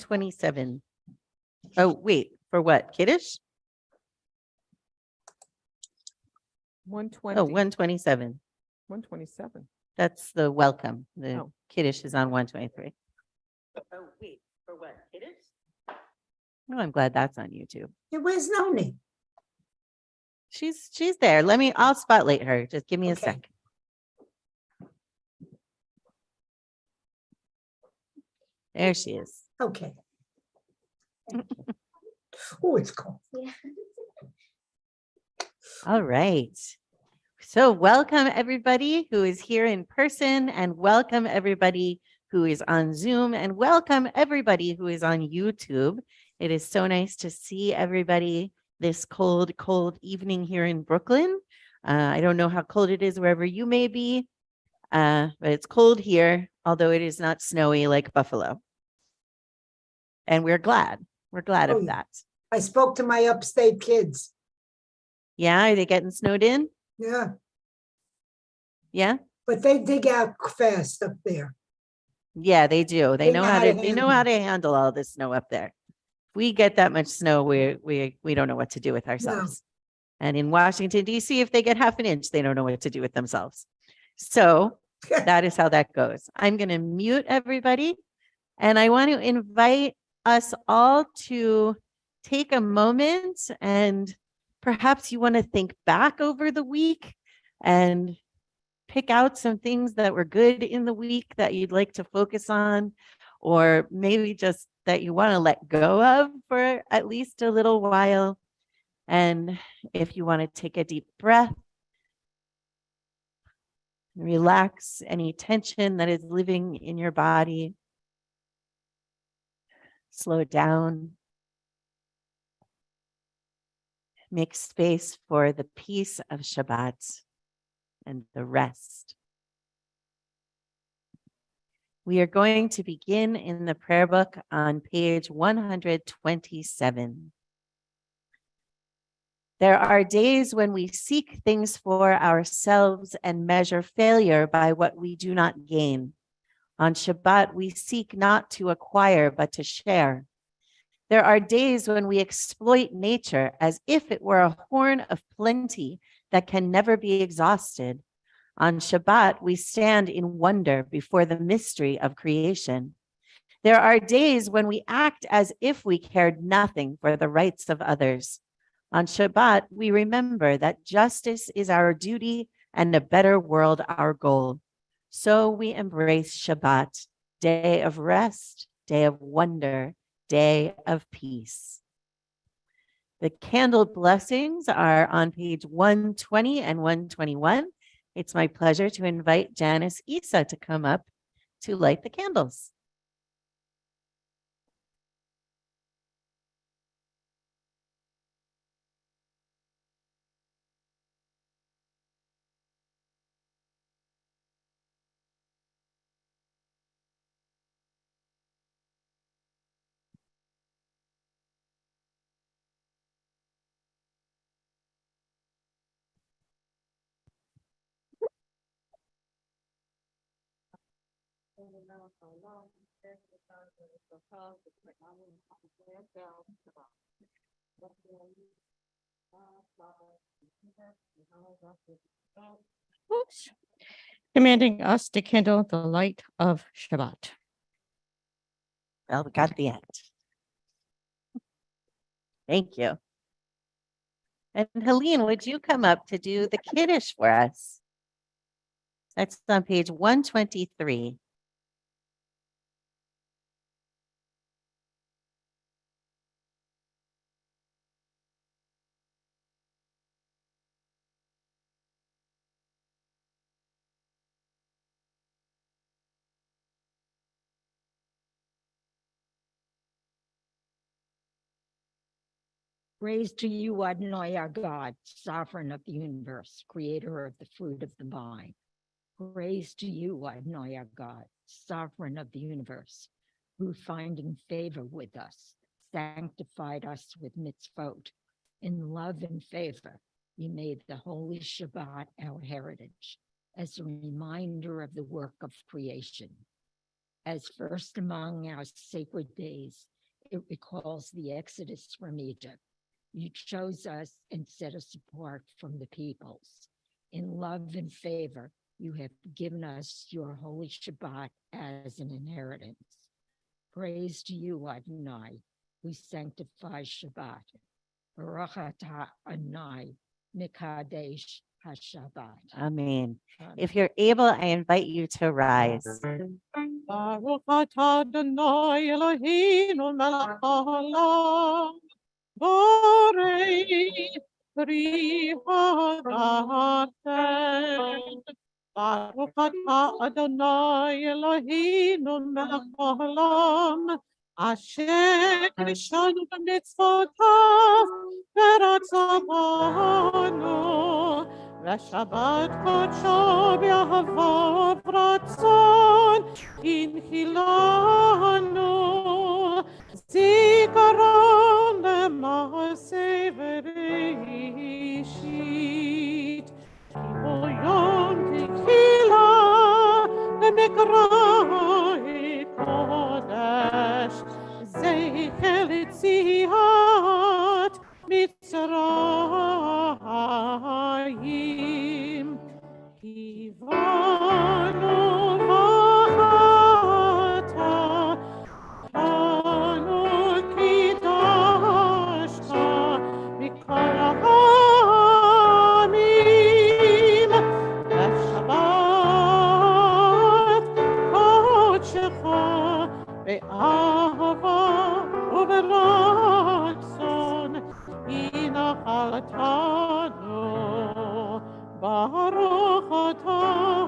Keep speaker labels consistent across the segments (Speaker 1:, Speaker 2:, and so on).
Speaker 1: 127. Oh, wait, for what? Kiddush?
Speaker 2: 120.
Speaker 1: Oh, 127.
Speaker 2: 127.
Speaker 1: That's the welcome. The
Speaker 2: Oh.
Speaker 1: Kiddush is on 123. Oh, wait, for what? Kiddush? Oh, I'm glad that's on YouTube.
Speaker 3: Yeah, where's Noni?
Speaker 1: She's there. I'll spotlight her. Just give me a
Speaker 3: Okay.
Speaker 1: sec. There she is.
Speaker 3: Okay. Oh, it's cold.
Speaker 1: All right. So welcome everybody who is here in person, and welcome everybody who is on Zoom, and welcome everybody who is on YouTube. It is so nice to see everybody this cold, cold evening here in Brooklyn. I don't know how cold it is wherever you may be, but it's cold here, although it is not snowy like Buffalo. And we're glad. We're glad
Speaker 3: Oh,
Speaker 1: of
Speaker 3: yeah.
Speaker 1: that.
Speaker 3: I spoke to my upstate kids.
Speaker 1: Yeah, are they getting snowed in?
Speaker 3: Yeah,
Speaker 1: Yeah?
Speaker 3: but they dig out fast up there.
Speaker 1: Yeah, they do. They know how to
Speaker 3: handle it.
Speaker 1: handle all this snow up there. If we get that much snow, we don't know what to do with ourselves. And in Washington, D.C., if they get half an inch, they don't know what to do with themselves. So that is how that goes. I'm going to mute everybody. And I want to invite us all to take a moment, and perhaps you want to think back over the week and pick out some things that were good in the week that you'd like to focus on, or maybe just that you want to let go of for at least a little while. And if you want to take a deep breath, relax any tension that is living in your body, slow down, make space for the peace of Shabbat and the rest. We are going to begin in the prayer book on page 127. There are days when we seek things for ourselves and measure failure by what we do not gain. On Shabbat, we seek not to acquire, but to share. There are days when we exploit nature as if it were a horn of plenty that can never be exhausted. On Shabbat, we stand in wonder before the mystery of creation. There are days when we act as if we cared nothing for the rights of others. On Shabbat, we remember that justice is our duty and a better world our goal. So we embrace Shabbat, day of rest, day of wonder, day of peace. The candled blessings are on page 120 and 121. It's my pleasure to invite Janice Issa to come up to light the candles.
Speaker 4: Oops. Commanding us to kindle the light of Shabbat.
Speaker 1: Well, we got the end. Thank you. And Helene, would you come up to do the Kiddush for us? That's on page 123.
Speaker 5: Praise to you, Adonai, our God, sovereign of the universe, creator of the fruit of the vine. Praise to you, Adonai, our God, sovereign of the universe, who finding favor with us, sanctified us with mitzvot. In love and favor, you made the holy Shabbat our heritage as a reminder of the work of creation. As first among our sacred days, it recalls the Exodus from Egypt. You chose us and set us apart from the peoples. In love and favor, you have given us your holy Shabbat as an inheritance. Praise to you, Adonai, who sanctifies Shabbat. Baruch atah Adonai, Mikadesh HaShabbat.
Speaker 1: Amen. If you're able, I invite you to rise.
Speaker 4: Baruch atah Adonai Eloheinu melech haolam, borei pri hagafen. Baruch atah Adonai Eloheinu melech haolam, asher kishanu b'mitzvotav v'ratzavanu, v'shabbat kodsho b'ahavah v'ratzon Inhilanu zikaron lema'aseh v'reishit Kiboyom tehila lemekrai kodesh Zeichel etziat Mitzrayim Kivanu Baruch atah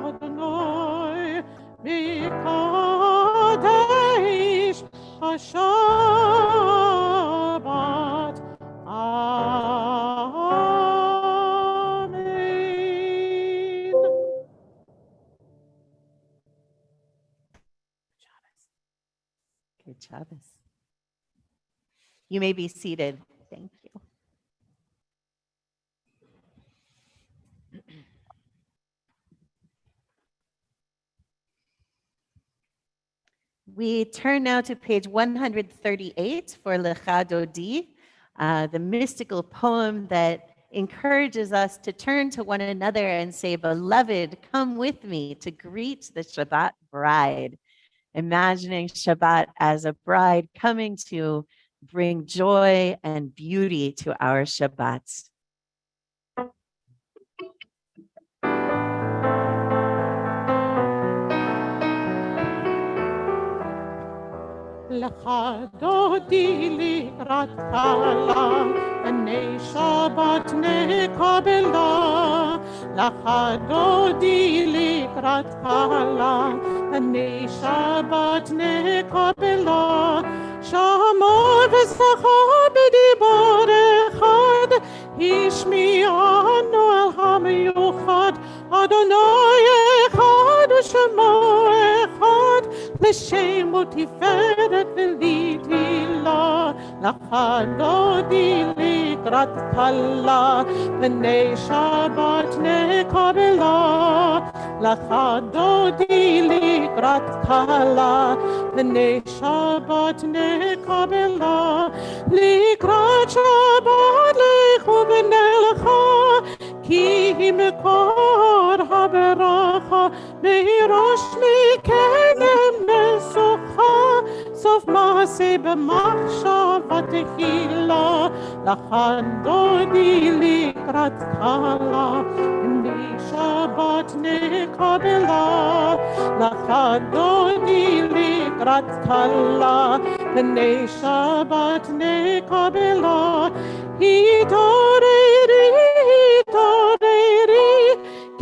Speaker 4: Adonai Mikadesh HaShabbat. Amen.
Speaker 1: Good Shabbos. You may be seated. Thank you. We turn now to page 138 for Lecha Dodi, the mystical poem that encourages us to turn to one another and say, "Beloved, come with me to greet the Shabbat bride." Imagining Shabbat as a bride coming to bring joy and beauty to our Shabbats.
Speaker 4: Lecha dodi likrat kala, anei Shabbat nekabela. Lecha dodi likrat kala, anei Shabbat nekabela. Shama v'sacha b'dibor echad, ishmi'anu el hamiyuchad. Adonai echad u'shemo echad, l'shem u'tiferet v'litila. Lecha dodi likrat kala, b'nei Shabbat nekabela. Lecha dodi likrat kala, b'nei Shabbat nekabela. Likrat Shabbat lechu v'nelecha, ki mekor haberacha, meirosh mikenem nesucha, sof maaseh b'machshava tehila. Lecha dodi likrat kala, b'nei Shabbat nekabela. Lecha dodi likrat kala, b'nei Shabbat nekabela. Hitoreri, hitoreri,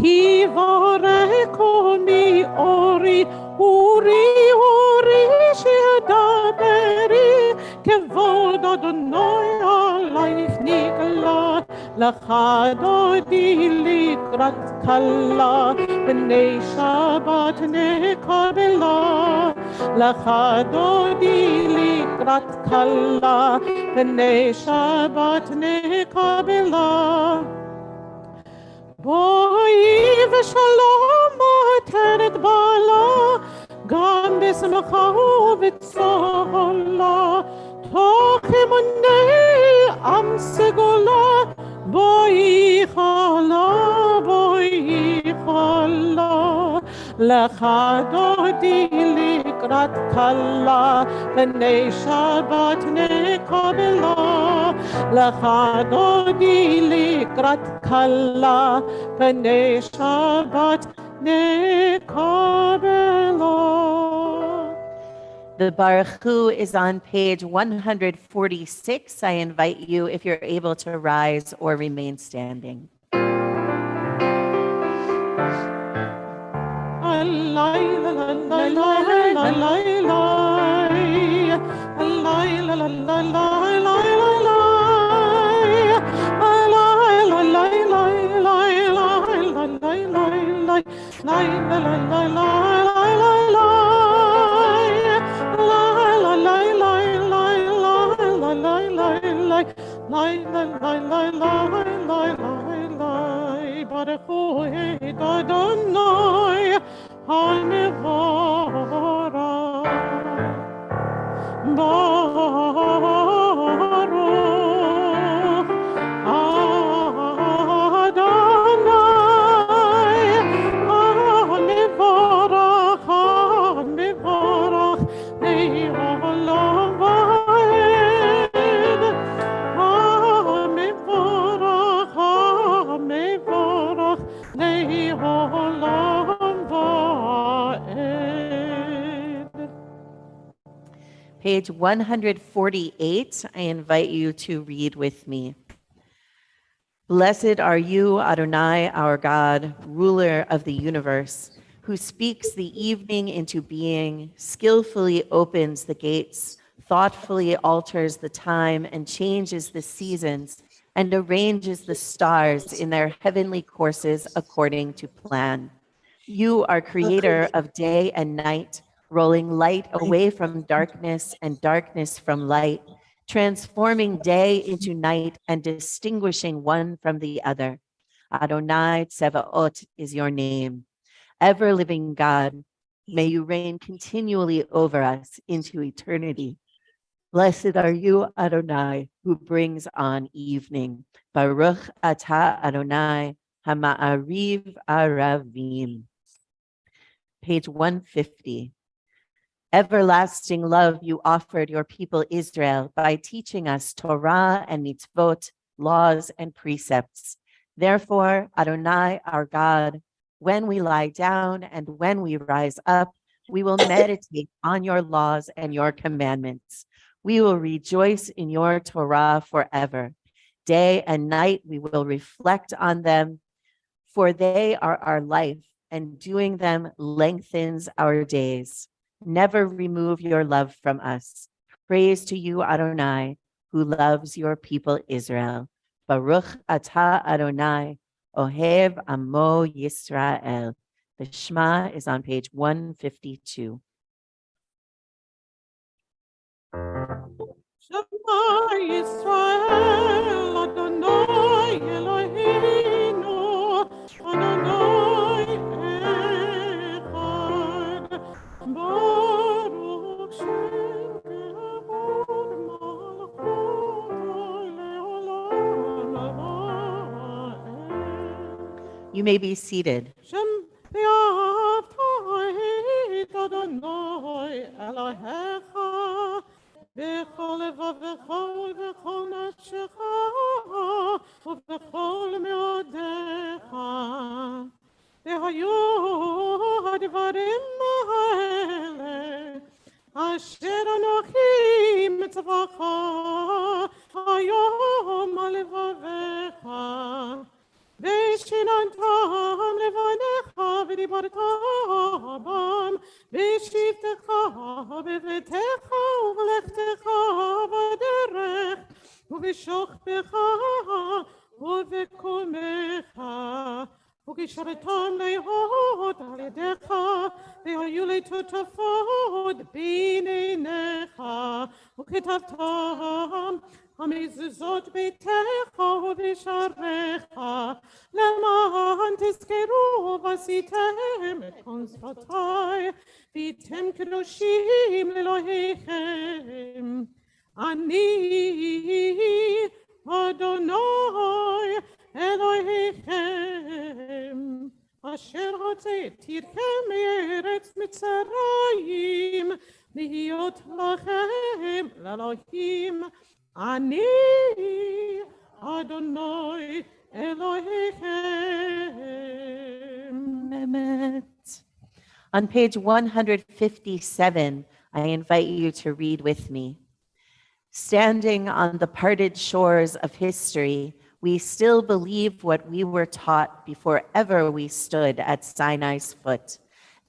Speaker 4: ki vorekoni ori, uri, uri, shedaberi, kevod Adonai alayich nigla. Lecha dodi likrat kala, b'nei Shabbat nekabela. Lecha dodi likrat kala, b'nei Shabbat nekabela. Boi v'shalom ateret bala, gam בשמחה ובצהלה, תוך אמוני עם סגולה, בואי חלה, לך דודי לקראת כלה, פני שבת נקבלה, לך דודי לקראת כלה, פני שבת נקבלה.
Speaker 1: The Baruch Hu is on page 146. I invite you, if you're able to rise or remain standing.
Speaker 4: Baruch Hu Adonai HaMevorach, Baruch Adonai HaMevorach, HaMevorach Le'olam va'ed, HaMevorach, HaMevorach Le'olam va'ed.
Speaker 1: Page 148, I invite you to read with me. Blessed are you, Adonai, our God, ruler of the universe, who speaks the evening into being, skillfully opens the gates, thoughtfully alters the time and changes the seasons, and arranges the stars in their heavenly courses according to plan. You are creator of day and night, rolling light away from darkness and darkness from light, transforming day into night and distinguishing one from the other. Adonai Tsevaot is your name. Ever-living God, may you reign continually over us into eternity. Blessed are you, Adonai, who brings on evening. Baruch atah Adonai, hama'ariv aravim. Page 150. Everlasting love you offered your people Israel by teaching us Torah and mitzvot, laws and precepts. Therefore, Adonai, our God, when we lie down and when we rise up, we will meditate on your laws and your commandments. We will rejoice in your Torah forever. Day and night we will reflect on them, for they are our life, and doing them lengthens our days. Never remove your love from us. Praise to you, Adonai, who loves your people Israel. Baruch atah Adonai, Ohev Amo Yisrael. The Shema is on page 152.
Speaker 4: Shema Yisrael, Adonai Eloheinu, Adonai Echad, Baruch Shem Kevod Malchuto Leolam Va'ed.
Speaker 1: You may be seated.
Speaker 4: Shem Yavta'it Adonai Elohecha, בכל לבבך ובכל נפשך ובכל מאודיך. והיו הדברים האלה אשר אנוכי מצווך היום על לבביך. ושיננתם לבניך ודיברת בם בשבתך בביתך ובלכתך בדרך ובשוכבך ובקומך
Speaker 6: וכשרתם להוד על ידיך, והיו לטוטפות בין עיניך, וכתבתם המזוזות ביתך ובשעריך, למען תזכרו ועשיתם את כל שפתי, והייתם קדושים לאלוהיכם. אני אדוני אלוהיכם, אשר הוצאתיכם מארץ מצרים, להיות לכם לאלוהים. אני אדוני אלוהיכם.
Speaker 1: Mehmet. On page 157, I invite you to read with me. Standing on the parted shores of history, we still believe what we were taught before ever we stood at Sinai's foot,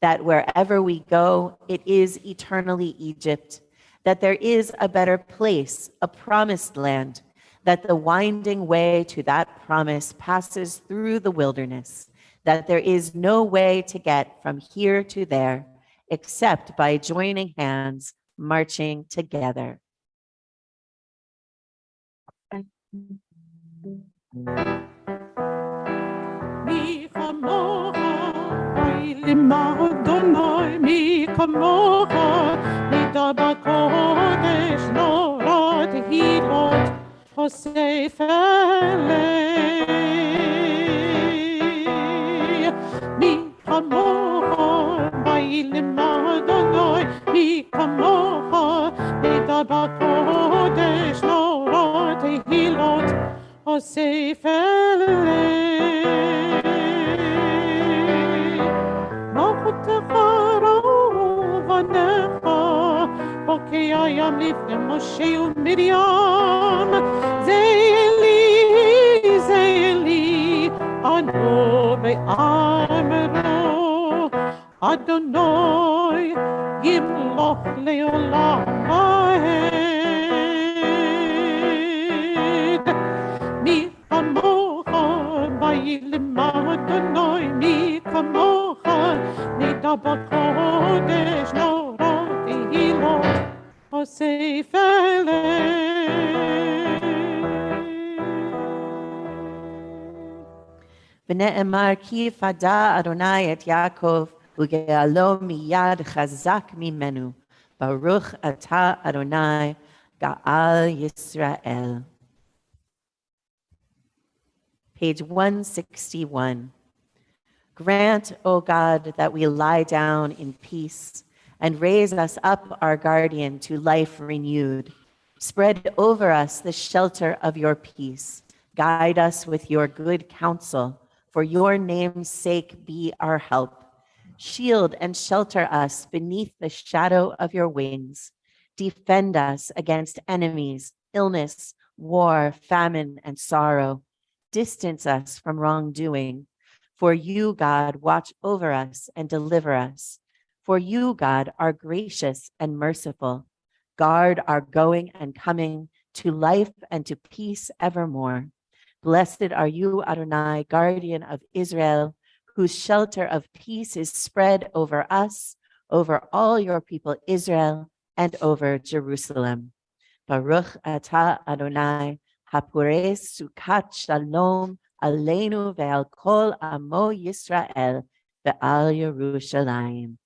Speaker 1: that wherever we go, it is eternally Egypt, that there is a better place, a promised land, that the winding way to that promise passes through the wilderness, that there is no way to get from here to there except by joining hands, marching together.
Speaker 6: מי כמוך, אילמה אדוני, מי כמוך, מידה בקודש נורא תהילות, אוסף אלי. מי כמוך, אילמה אדוני, מי כמוך, מידה בקודש נורא תהילות, אוסף אלי. מלכותך רבניך, בוקי הים לפני משה ומרים, זה אלי, אנו באמרו, אדוני ימלוך לעולם ועד. מי כמוך, באילמה אדוני, מי כמוך, נדע בקודש נורא תהילות, אוסף אלי.
Speaker 1: ונאמר כי יפדה אדוני את יעקב וגאלו מיד חזק ממנו. ברוך אתה אדוני גאל ישראל. Page 161. Grant, O God, that we lie down in peace and raise us up, our guardian, to life renewed. Spread over us the shelter of your peace. Guide us with your good counsel. For your name's sake, be our help. Shield and shelter us beneath the shadow of your wings. Defend us against enemies, illness, war, famine, and sorrow. Distance us from wrongdoing. For you, God, watch over us and deliver us. For you, God, are gracious and merciful. Guard our going and coming to life and to peace evermore. Blessed are you, Adonai, guardian of Israel, whose shelter of peace is spread over us, over all your people Israel, and over Jerusalem. Baruch atah Adonai, hapores sukat shalom aleinu ve'al kol amo Yisrael ve'al Yerushalayim.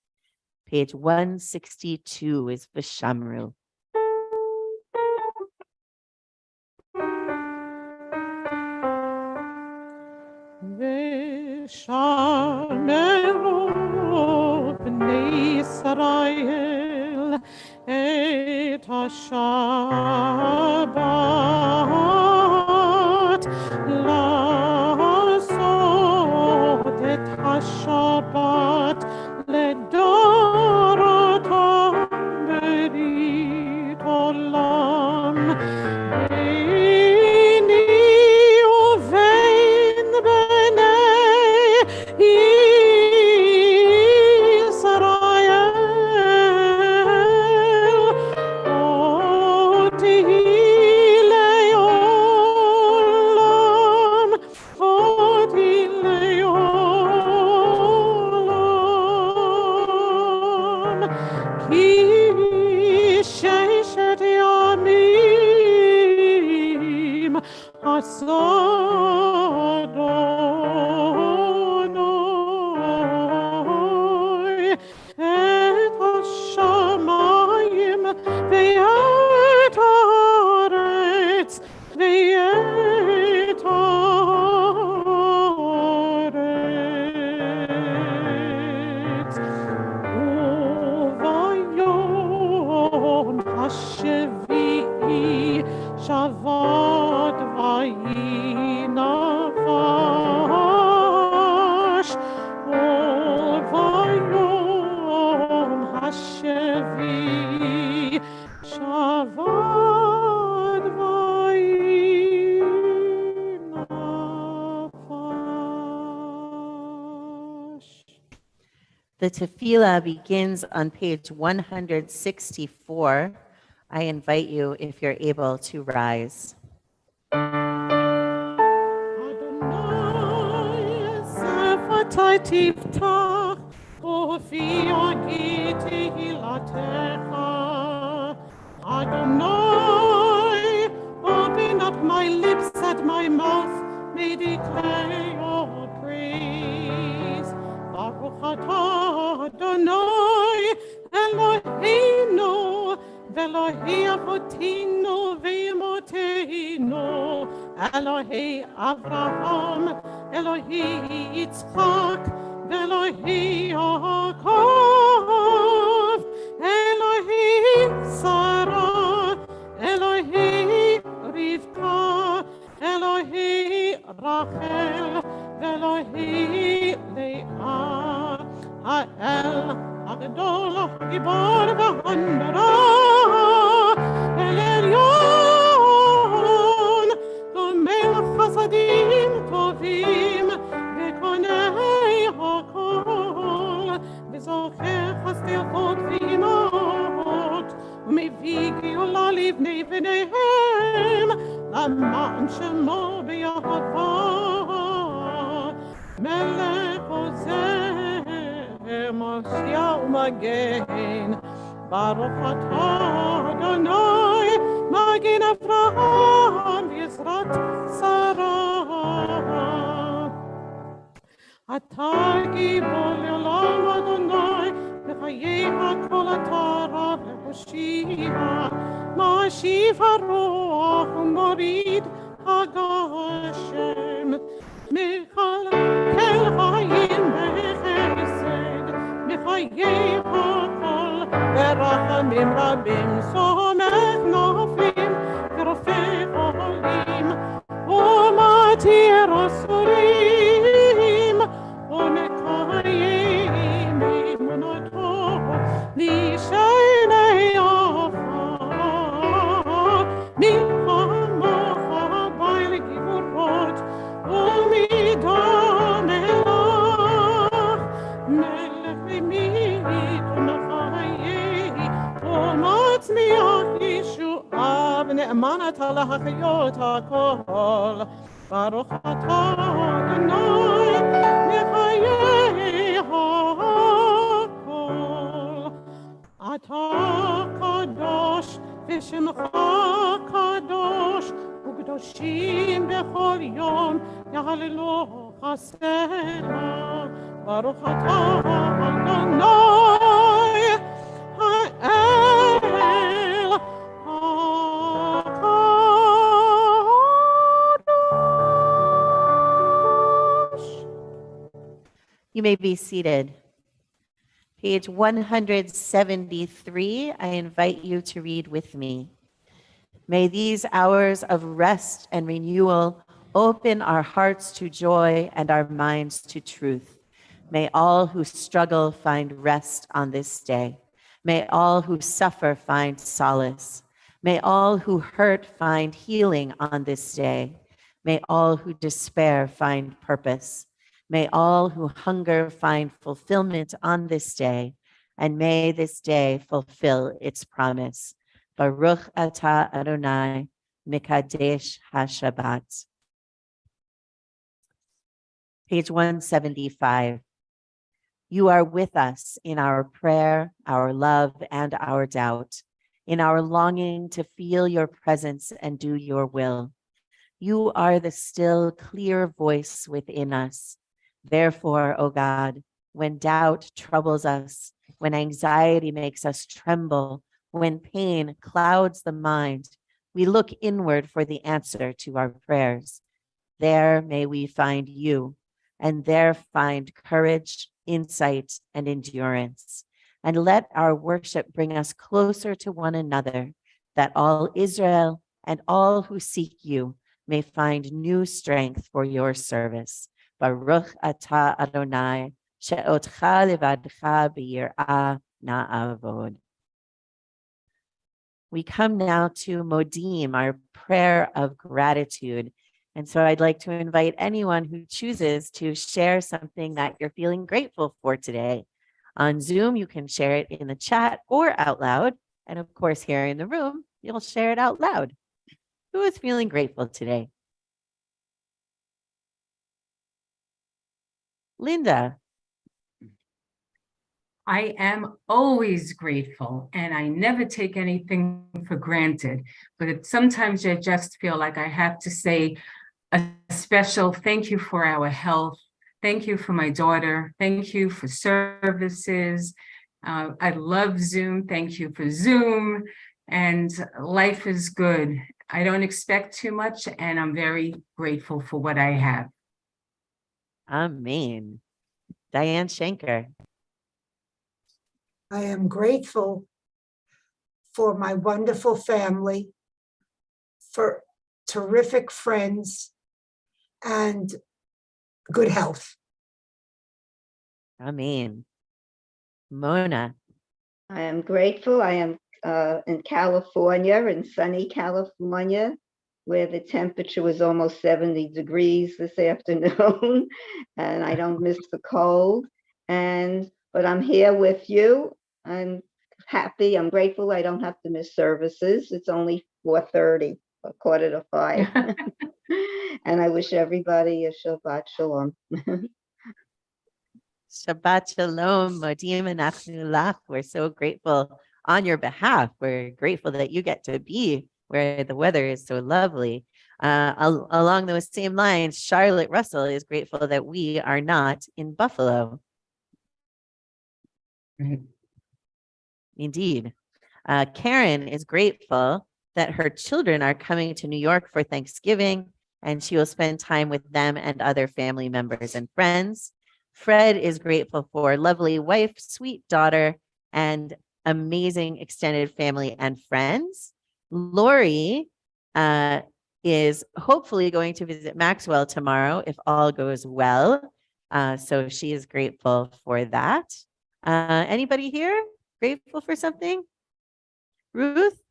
Speaker 1: Page 162 is V'shamru.
Speaker 6: ושמרו בני ישראל את השבת, לעשות את השבת לדורותם ברית עולם. ביני ובין בני Adonai, et hashamayim ve'et haaretz ve'et haaretz. Uvayom hashevi'i Shabbat vayinavash. Uvayom hashevi'i Shabbat vayinavash.
Speaker 1: The tefillah begins on page 164. I invite you, if you're able, to rise.
Speaker 6: Adonai, Sefatai Tiftach, Ufi Agi Tehilatecha. Adonai, open up my lips that my mouth may declare your praise. Baruch atah Adonai, Eloheinu, Velohei Avotinu ve'Imoteinu, Elohei Avraham, Elohei Yitzchak, Velohei Yaakov, Elohei Sarah, Elohei Rivka, Elohei Rachel, Velohei Leah, Ha'el Hagdol Gibor v'Hanara, El Elyon, Gomel Chasadim Tovim, V'Konei Hakol, V'Zocher Chasdei Avot v'Imot, U'Mevii Geula Livnei Bneihem, L'Ma'an Shemo B'Yahava, Melech Ozeh, Moshiach U'Magen, Baruch atah Adonai, Magen Avraham, Yisrat Sarah. Atah Gibor Le'olam Adonai, B'chayei HaKol atah Rav Le'Hoshia, Ma'ashiv HaRuach U'Morid HaGashem, Michal Kel Chayim B'Chesed, B'chayei HaKol Berachamim Rabim, Somech Noflim, V'Rofei Cholim, U'Matir Asurim, U'Mekayim B'Emunato, L'Shenei Afar, Milchamocha Ba'al Givurot, U'Midam Elach, Melech V'Mit U'Machayei, U'Matzmiach Yeshua, V'Ne'eman Atah L'Hachayot HaKol, Baruch atah Adonai, Mechayei HaKol. Atah Kadosh, V'Shemcha Kadosh, U'Kedoshim B'chol Yom, Yahalelu Chasera. Baruch atah Adonai, Ha'el HaKadosh.
Speaker 1: You may be seated. Page 173, I invite you to read with me. May these hours of rest and renewal open our hearts to joy and our minds to truth. May all who struggle find rest on this day. May all who suffer find solace. May all who hurt find healing on this day. May all who despair find purpose. May all who hunger find fulfillment on this day, and may this day fulfill its promise. Baruch atah Adonai, Mikadesh HaShabbat. Page 175. You are with us in our prayer, our love, and our doubt, in our longing to feel your presence and do your will. You are the still, clear voice within us. Therefore, O God, when doubt troubles us, when anxiety makes us tremble, when pain clouds the mind, we look inward for the answer to our prayers. There may we find you, and there find courage, insight, and endurance. And let our worship bring us closer to one another, that all Israel and all who seek you may find new strength for your service. Baruch atah Adonai, she'otcha levadcha b'yirah na'avod. We come now to Modim, our prayer of gratitude. And so I'd like to invite anyone who chooses to share something that you're feeling grateful for today. On Zoom, you can share it in the chat or out loud. And of course, here in the room, you'll share it out loud. Who is feeling grateful today? Linda.
Speaker 7: I am always grateful and I never take anything for granted, but sometimes I just feel like I have to say a special thank you for our health. Thank you for my daughter. Thank you for services. I love Zoom. Thank you for Zoom. And life is good. I don't expect too much and I'm very grateful for what I have.
Speaker 1: Amen. Diane Schenker.
Speaker 3: I am grateful for my wonderful family, for terrific friends, and good health.
Speaker 1: Amen. Mona.
Speaker 8: I am grateful. I am in California, in sunny California, where the temperature was almost 70 degrees this afternoon, and I don't miss the cold. But I'm here with you. I'm happy. I'm grateful. I don't have to miss services. It's only 4:30, a 4:45. And I wish everybody a Shabbat Shalom.
Speaker 1: Shabbat Shalom, Modim Anachnu Lach. We're so grateful on your behalf. We're grateful that you get to be where the weather is so lovely. Along those same lines, Charlotte Russell is grateful that we are not in Buffalo.
Speaker 7: Right.
Speaker 1: Indeed. Karen is grateful that her children are coming to New York for Thanksgiving, and she will spend time with them and other family members and friends. Fred is grateful for lovely wife, sweet daughter, and amazing extended family and friends. Lori is hopefully going to visit Maxwell tomorrow if all goes well. So she is grateful for that. Anybody here grateful for something? Ruth?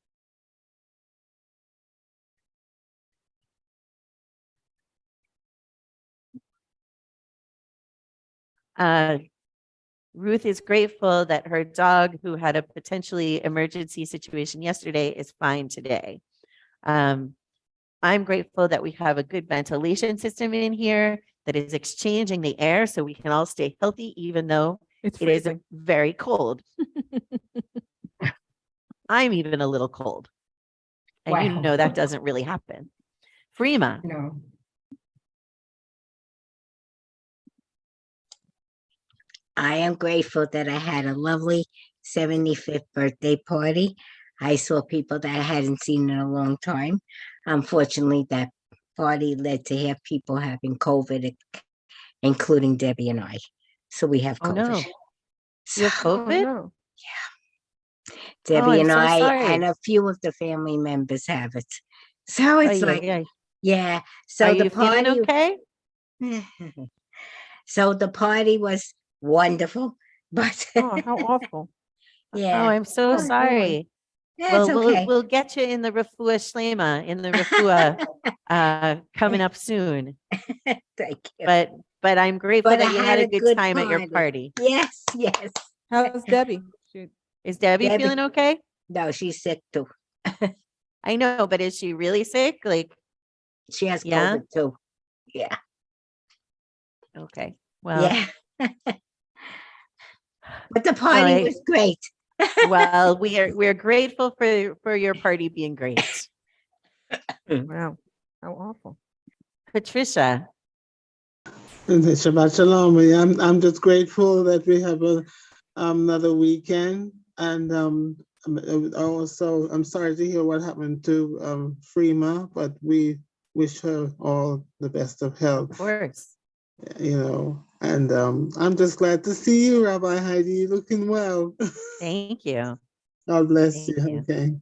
Speaker 1: Ruth is grateful that her dog, who had a potentially emergency situation yesterday, is fine today. I'm grateful that we have a good ventilation system in here that is exchanging the air so we can all stay healthy, even though
Speaker 2: It's
Speaker 1: it is
Speaker 2: freezing.
Speaker 1: very cold. I'm even a little cold. And you
Speaker 7: Wow.
Speaker 1: know that doesn't really happen. Freema.
Speaker 7: No.
Speaker 9: I am grateful that I had a lovely 75th birthday party. I saw people that I hadn't seen in a long time. Unfortunately, that party led to have people having COVID, including Debbie and I. So we have
Speaker 1: Oh,
Speaker 9: COVID.
Speaker 1: no. You have
Speaker 2: Oh,
Speaker 1: COVID?
Speaker 2: no.
Speaker 9: Debbie
Speaker 1: I'm
Speaker 9: and
Speaker 1: so
Speaker 9: I
Speaker 1: sorry.
Speaker 9: and a few of the family members have it. So it's
Speaker 1: Ay,
Speaker 9: like,
Speaker 1: ay, ay.
Speaker 9: yeah.
Speaker 1: Are
Speaker 9: So the
Speaker 1: you feeling
Speaker 9: party,
Speaker 1: okay?
Speaker 9: so the party was wonderful, but
Speaker 2: Oh, how awful.
Speaker 1: Oh,
Speaker 9: yeah,
Speaker 1: I'm so
Speaker 2: Oh, boy.
Speaker 1: sorry.
Speaker 9: that's
Speaker 1: Well,
Speaker 9: okay.
Speaker 1: we'll get you in the refuah shlema, in the refuah coming up soon.
Speaker 9: Thank you.
Speaker 1: But I'm grateful
Speaker 9: But I
Speaker 1: that you had a good
Speaker 9: good
Speaker 1: time at your party.
Speaker 9: Yes, yes.
Speaker 2: How's Debbie?
Speaker 1: Is Debbie
Speaker 9: Debbie-
Speaker 1: feeling okay?
Speaker 9: No, she's sick too.
Speaker 1: I know, but is she really sick? Like,
Speaker 9: She has
Speaker 1: Yeah?
Speaker 9: COVID too. Yeah,
Speaker 1: okay. Well,
Speaker 9: yeah. But the party was great.
Speaker 1: well, we're grateful for your party being great.
Speaker 2: Wow. How awful.
Speaker 1: Patricia.
Speaker 10: And Shabbat Shalom. Yeah, I'm just grateful that we have another weekend, and also I'm sorry to hear what happened to Freema, but we wish her all the best of health.
Speaker 1: Of course.
Speaker 10: You know, and I'm just glad to see you, Rabbi Heidi. You're looking well.
Speaker 1: Thank you.
Speaker 10: God bless
Speaker 1: Thank
Speaker 10: you.
Speaker 1: you.
Speaker 10: Okay.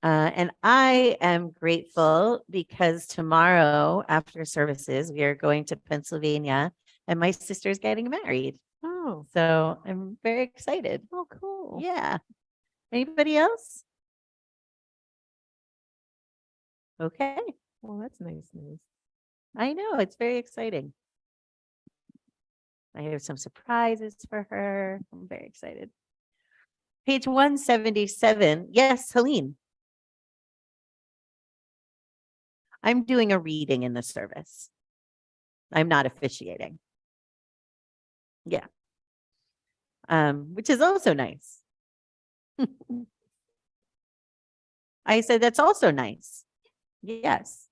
Speaker 1: And I am grateful because tomorrow after services, we are going to Pennsylvania and my sister's getting married.
Speaker 2: Oh,
Speaker 1: So I'm very excited.
Speaker 2: oh, cool.
Speaker 1: Yeah. Anybody else? Okay.
Speaker 2: Well, that's nice news.
Speaker 1: I know. It's very exciting. I have some surprises for her. I'm very excited. Page 177. Yes, Helene. I'm doing a reading in the service. I'm not officiating. Yeah. Which is also nice. I said that's also nice. Yes.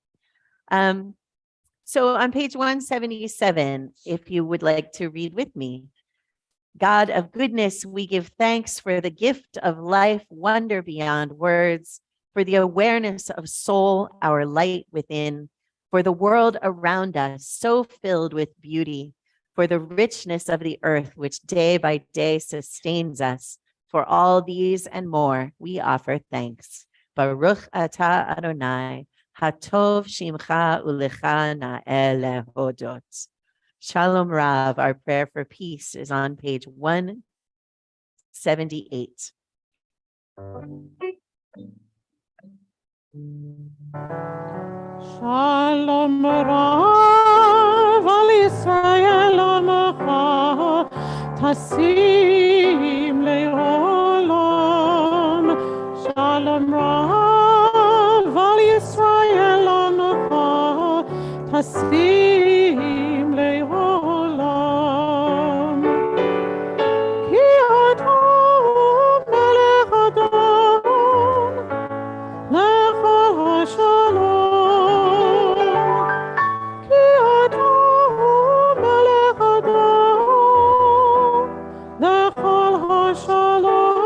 Speaker 1: So on page 177, if you would like to read with me. God of goodness, we give thanks for the gift of life, wonder beyond words, for the awareness of soul, our light within, for the world around us, so filled with beauty, for the richness of the earth, which day by day sustains us. For all these and more, we offer thanks. Baruch atah Adonai, hatov shimcha ulecha na'el lehodot. Shalom Rav, our prayer for peace is on page 178.
Speaker 6: Shalom Rav al Yisrael Amacha Tasim Leolam. Shalom Rav al Yisrael Amacha Tasim Leolam. Ki Adon Melech Adon Lecha Shalom. Ki Adon Melech Adon Lecha Shalom.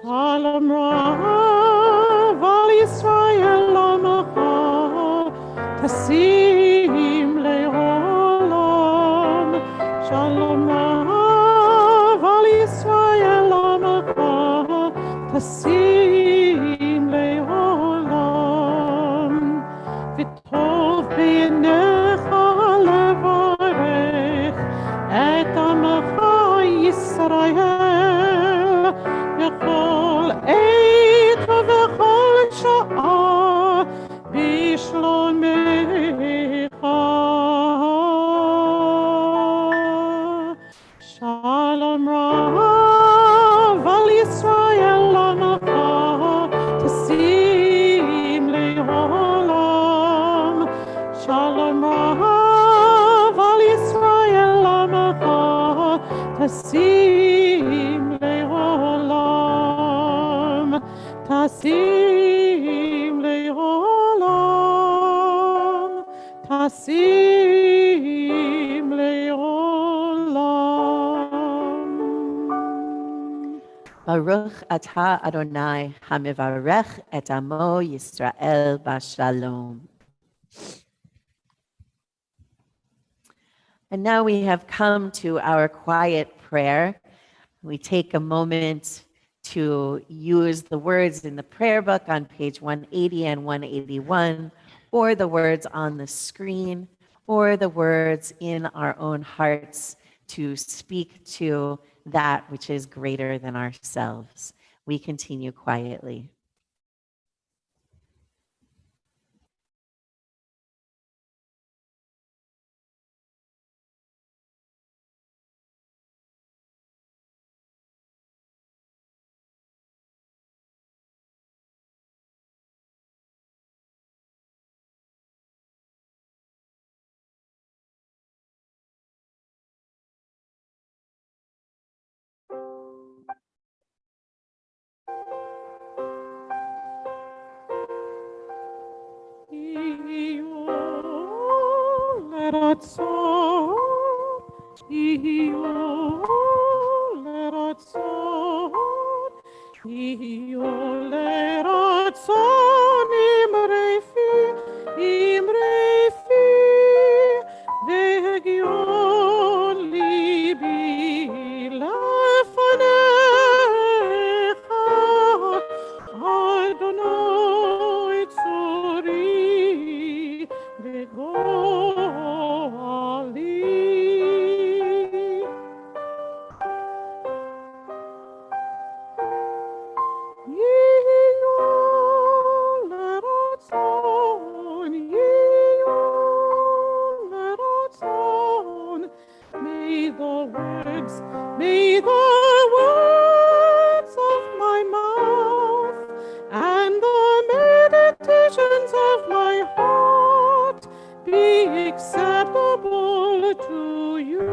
Speaker 6: Shalom Rav al Yisrael Amacha Tasim Leolam. Shalom Rav al Yisrael Amacha Tasim Leolam. V'tov b'yinecha levarech et Amacha Yisrael b'chol עת ובכל שעה בשלומך. Shalom Rav al Yisrael Amacha Tasim Leolam. Shalom Rav al Yisrael Amacha Tasim Leolam. Tasim Leolam. Tasim Leolam.
Speaker 1: Baruch atah Adonai hamivarech et amo Yisrael b'shalom. And now we have come to our quiet prayer. We take a moment to use the words in the prayer book on page 180 and 181, or the words on the screen, or the words in our own hearts to speak to that which is greater than ourselves. We continue quietly.
Speaker 6: לרצון יהיו, לרצון יהיו, לרצון אמרי פי והגיון ליבי לפניך, אדוני צורי וגואלי. יהיו לרצון, יהיו לרצון. May the words of my mouth and the meditations of my heart be acceptable to you.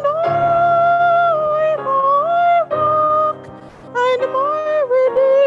Speaker 6: Adonai, my rock and my redeemer.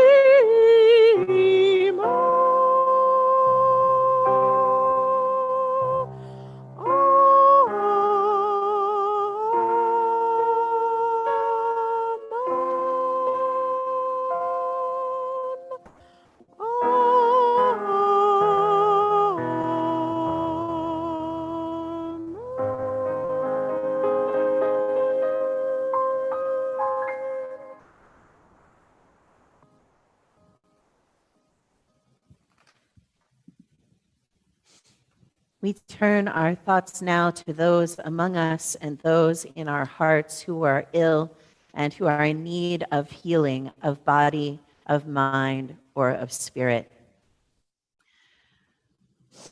Speaker 1: We turn our thoughts now to those among us and those in our hearts who are ill and who are in need of healing of body, of mind, or of spirit.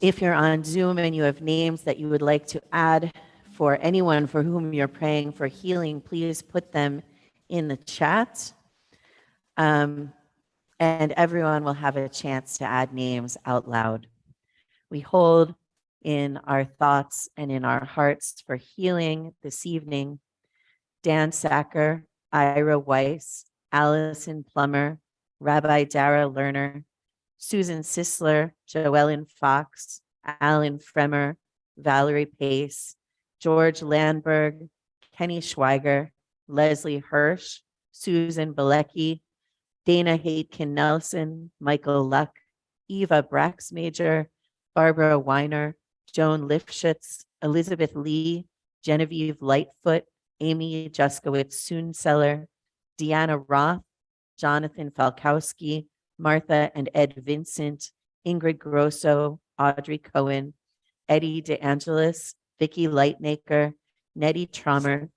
Speaker 1: If you're on Zoom and you have names that you would like to add for anyone for whom you're praying for healing, please put them in the chat. And everyone will have a chance to add names out loud. We hold in our thoughts and in our hearts for healing this evening Dan Sacker, Ira Weiss, Allison Plummer, Rabbi Dara Lerner, Susan Sisler, Joellen Fox, Alan Fremer, Valerie Pace, George Landberg, Kenny Schweiger, Leslie Hirsch, Susan Bilecki, Dana Haitkin Nelson, Michael Luck, Eva Braxmajor, Barbara Weiner, Joan Lifshitz, Elizabeth Lee, Genevieve Lightfoot, Amy Juskowitz Soonseller, Deanna Roth, Jonathan Falkowski, Martha and Ed Vincent, Ingrid Grosso, Audrey Cohen, Eddie DeAngelis, Vicki Lightmaker, Nettie Trummer,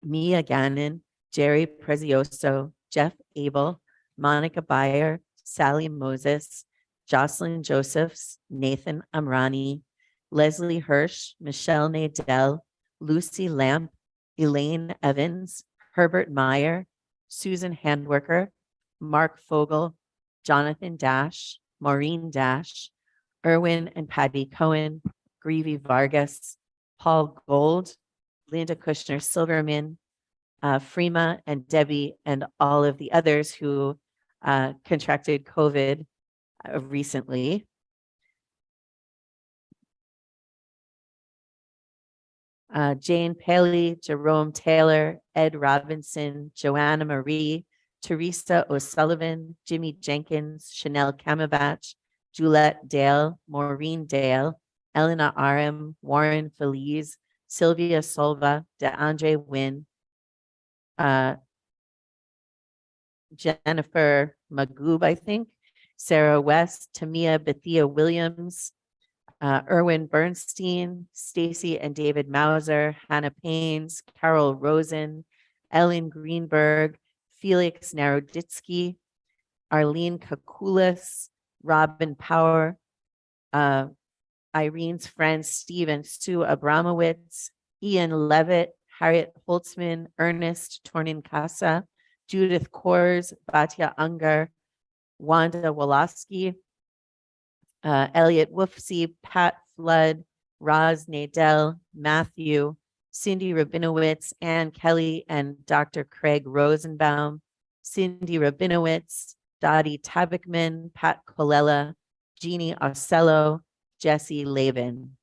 Speaker 1: Mia Gannon, Jerry Prezioso, Jeff Abel, Monica Bayer, Sally Moses, Jocelyn Josephs, Nathan Amrani, Leslie Hirsch, Michelle Nadell, Lucy Lamp, Elaine Evans, Herbert Meyer, Susan Handwerker, Mark Fogel, Jonathan Dash, Maureen Dash, Erwin and Patty Cohen, Greevy Vargas, Paul Gold, Linda Kushner Silverman, Freema and Debbie, and all of the others who contracted COVID recently. Jane Paley, Jerome Taylor, Ed Robinson, Joanna Marie, Teresa O'Sullivan, Jimmy Jenkins, Chanel Camabach, Juliette Dale, Maureen Dale, Elena Aram, Warren Feliz, Sylvia Solva, DeAndre Wynn, Jennifer Magoob, I think, Sarah West, Tamia Bethia Williams, Erwin Bernstein, Stacy and David Mauser, Hannah Paines, Carol Rosen, Ellen Greenberg, Felix Naroditsky, Arlene Kakulis, Robin Power, Irene's friend Steve and Sue Abramowitz, Ian Levitt, Harriet Holtzman, Ernest Tornincasa, Judith Kors, Batya Ungar, Wanda Woloski, Elliot Woofsey, Pat Flood, Roz Nadell, Matthew, Cindy Rabinowitz, Ann Kelly, and Dr. Craig Rosenbaum, Cindy Rabinowitz, Dottie Tabakman, Pat Colella, Jeannie Ocello, Jesse Lavin.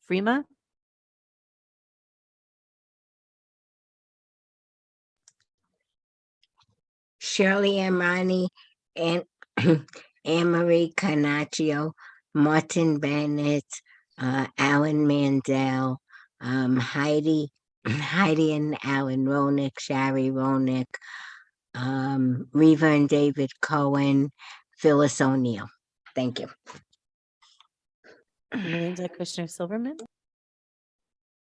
Speaker 1: Freema?
Speaker 9: Shirley Amani, and Anne-Marie Carnaccio, Martin Bennett, Alan Mandel, Heidi and Alan Ronick, Shari Ronick, Reva and David Cohen, Phyllis O'Neill. Thank you.
Speaker 1: Linda Kushner Silverman?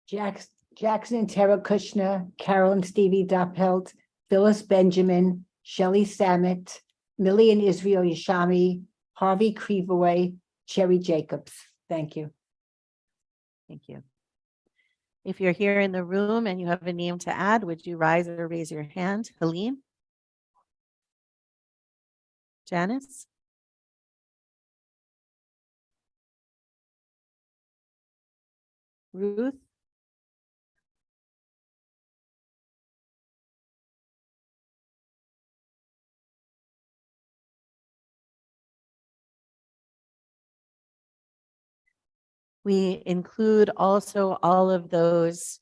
Speaker 11: Jackson and Tara Kushner, Carol and Stevie Doppelt, Phyllis Benjamin, Shelley Samet, Millie and Israel Yashami, Harvey Creevoy, Cherry Jacobs. Thank you.
Speaker 1: Thank you. If you're here in the room and you have a name to add, would you rise or raise your hand? Helene? Janice? Ruth? We include also all of those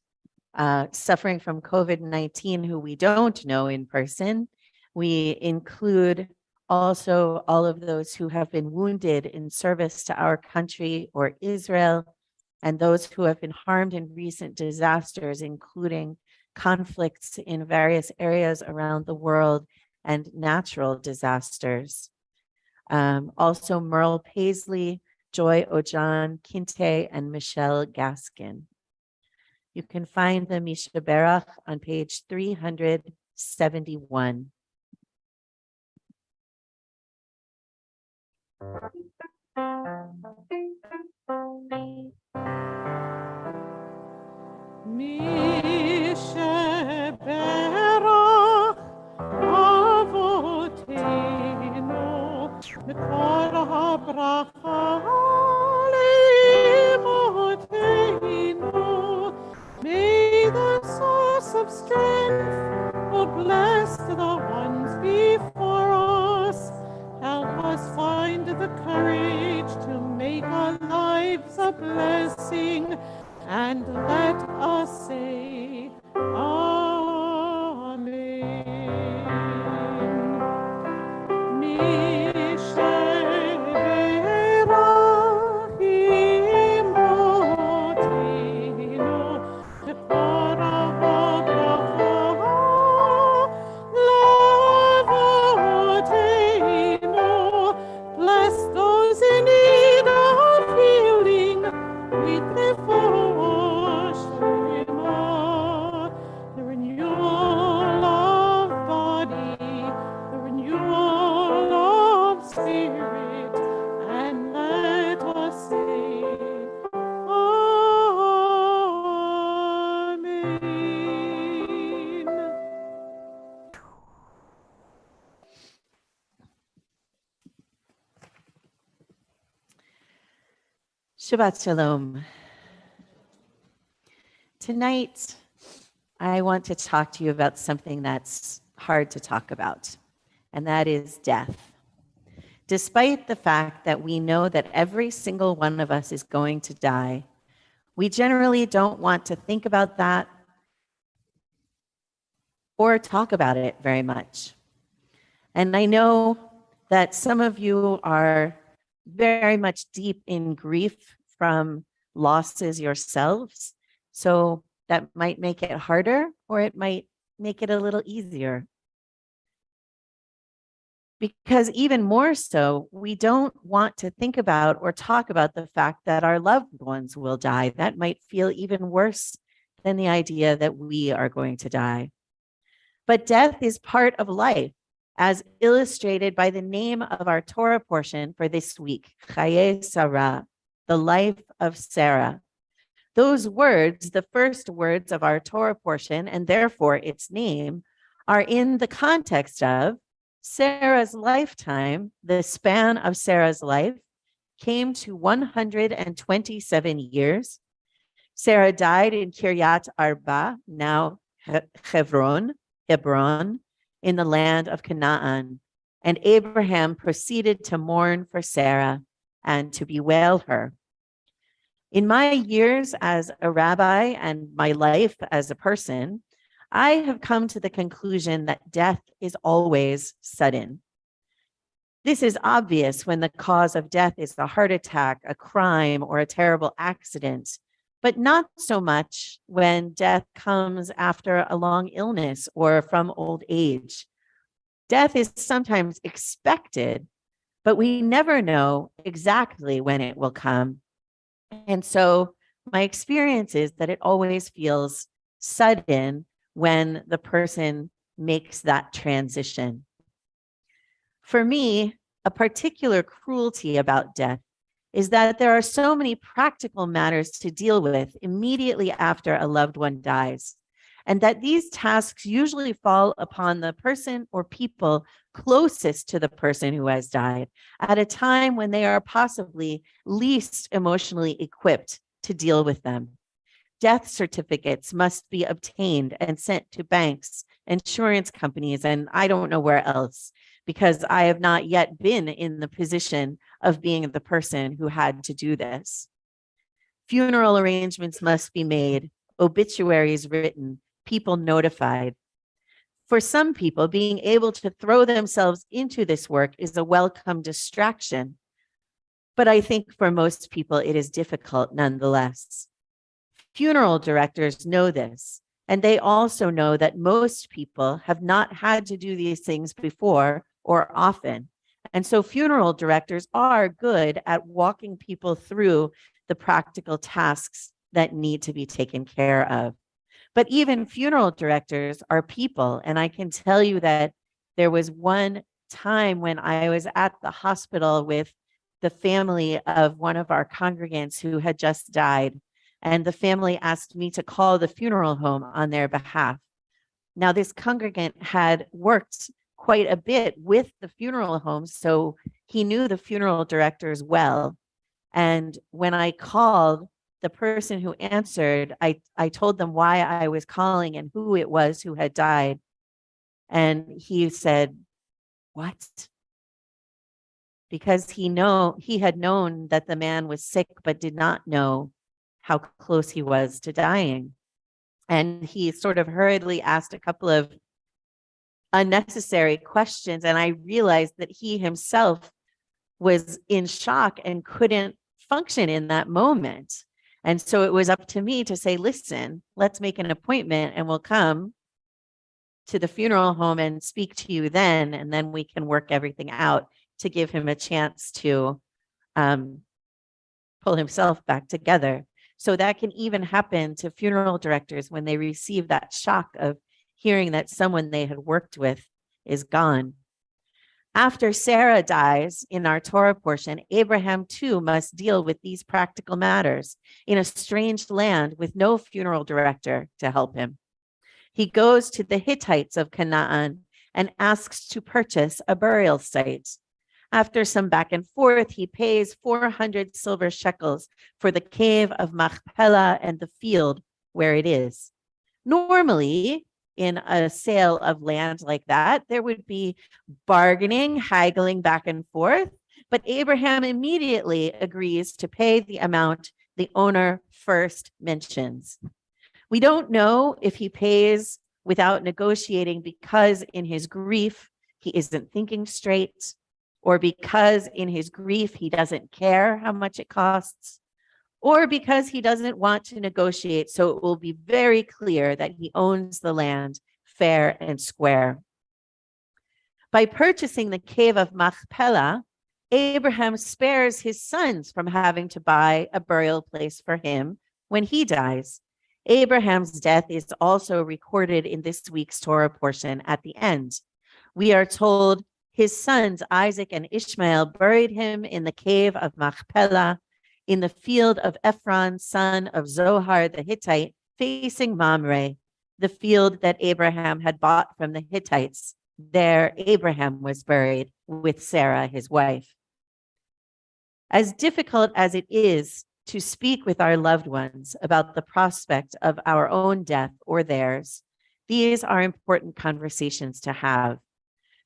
Speaker 1: suffering from COVID-19 who we don't know in person. We include also all of those who have been wounded in service to our country or Israel, and those who have been harmed in recent disasters, including conflicts in various areas around the world and natural disasters. Also Merle Paisley, Joy Ojan, Kinte, and Michelle Gaskin. You can find the Misha Berach on page 371.
Speaker 6: Misha Berach Avotenu Mikol HaBracha Leimotenu. May the source of strength will bless the ones before us. Help us find the courage to make our lives a blessing, and let us say, Amen. Misha Berach Imotenu, Tekora HaBracha Lavotenu. Bless those in need of healing with the the renewal of body, the renewal of spirit, and let us say, Amen.
Speaker 1: Shabbat Shalom. Tonight, I want to talk to you about something that's hard to talk about, and that is death. Despite the fact that we know that every single one of us is going to die, we generally don't want to think about that or talk about it very much. And I know that some of you are very much deep in grief from losses yourselves. So that might make it harder, or it might make it a little easier. Because even more so, we don't want to think about or talk about the fact that our loved ones will die. That might feel even worse than the idea that we are going to die. But death is part of life, as illustrated by the name of our Torah portion for this week, Chaye Sarah, the life of Sarah. Those words, the first words of our Torah portion, and therefore its name, are in the context of Sarah's lifetime. The span of Sarah's life came to 127 years. Sarah died in Kiryat Arba, now Hebron, in the land of Canaan, and Abraham proceeded to mourn for Sarah. and to bewail her. In my years as a rabbi and my life as a person, I have come to the conclusion that death is always sudden. This is obvious when the cause of death is a heart attack, a crime, or a terrible accident, but not so much when death comes after a long illness or from old age. Death is sometimes expected, but we never know exactly when it will come. And so my experience is that it always feels sudden when the person makes that transition. For me, a particular cruelty about death is that there are so many practical matters to deal with immediately after a loved one dies, and that these tasks usually fall upon the person or people closest to the person who has died at a time when they are possibly least emotionally equipped to deal with them. Death certificates must be obtained and sent to banks, insurance companies, and I don't know where else, because I have not yet been in the position of being the person who had to do this. Funeral arrangements must be made, obituaries written, people notified. For some people, being able to throw themselves into this work is a welcome distraction. But I think for most people, it is difficult nonetheless. Funeral directors know this, and they also know that most people have not had to do these things before or often. And so funeral directors are good at walking people through the practical tasks that need to be taken care of. But even funeral directors are people. And I can tell you that there was one time when I was at the hospital with the family of one of our congregants who had just died. And the family asked me to call the funeral home on their behalf. Now, this congregant had worked quite a bit with the funeral home, so he knew the funeral directors well. And when I called, the person who answered, I told them why I was calling and who it was who had died. And he said, "What?" Because he had known that the man was sick, but did not know how close he was to dying. And he sort of hurriedly asked a couple of unnecessary questions. And I realized that he himself was in shock and couldn't function in that moment. And so it was up to me to say, listen, let's make an appointment and we'll come to the funeral home and speak to you then, and then we can work everything out to give him a chance to pull himself back together. So that can even happen to funeral directors when they receive that shock of hearing that someone they had worked with is gone. After Sarah dies in our Torah portion, Abraham too must deal with these practical matters in a strange land with no funeral director to help him. He goes to the Hittites of Canaan and asks to purchase a burial site. After some back and forth, he pays 400 silver shekels for the cave of Machpelah and the field where it is. Normally, in a sale of land like that, there would be bargaining, haggling back and forth, but Abraham immediately agrees to pay the amount the owner first mentions. We don't know if he pays without negotiating because in his grief, he isn't thinking straight, or because in his grief, he doesn't care how much it costs, or because he doesn't want to negotiate, so it will be very clear that he owns the land fair and square. By purchasing the cave of Machpelah, Abraham spares his sons from having to buy a burial place for him when he dies. Abraham's death is also recorded in this week's Torah portion at the end. We are told his sons, Isaac and Ishmael, buried him in the cave of Machpelah, in the field of Ephron, son of Zohar the Hittite, facing Mamre, the field that Abraham had bought from the Hittites. There, Abraham was buried with Sarah, his wife. As difficult as it is to speak with our loved ones about the prospect of our own death or theirs, these are important conversations to have.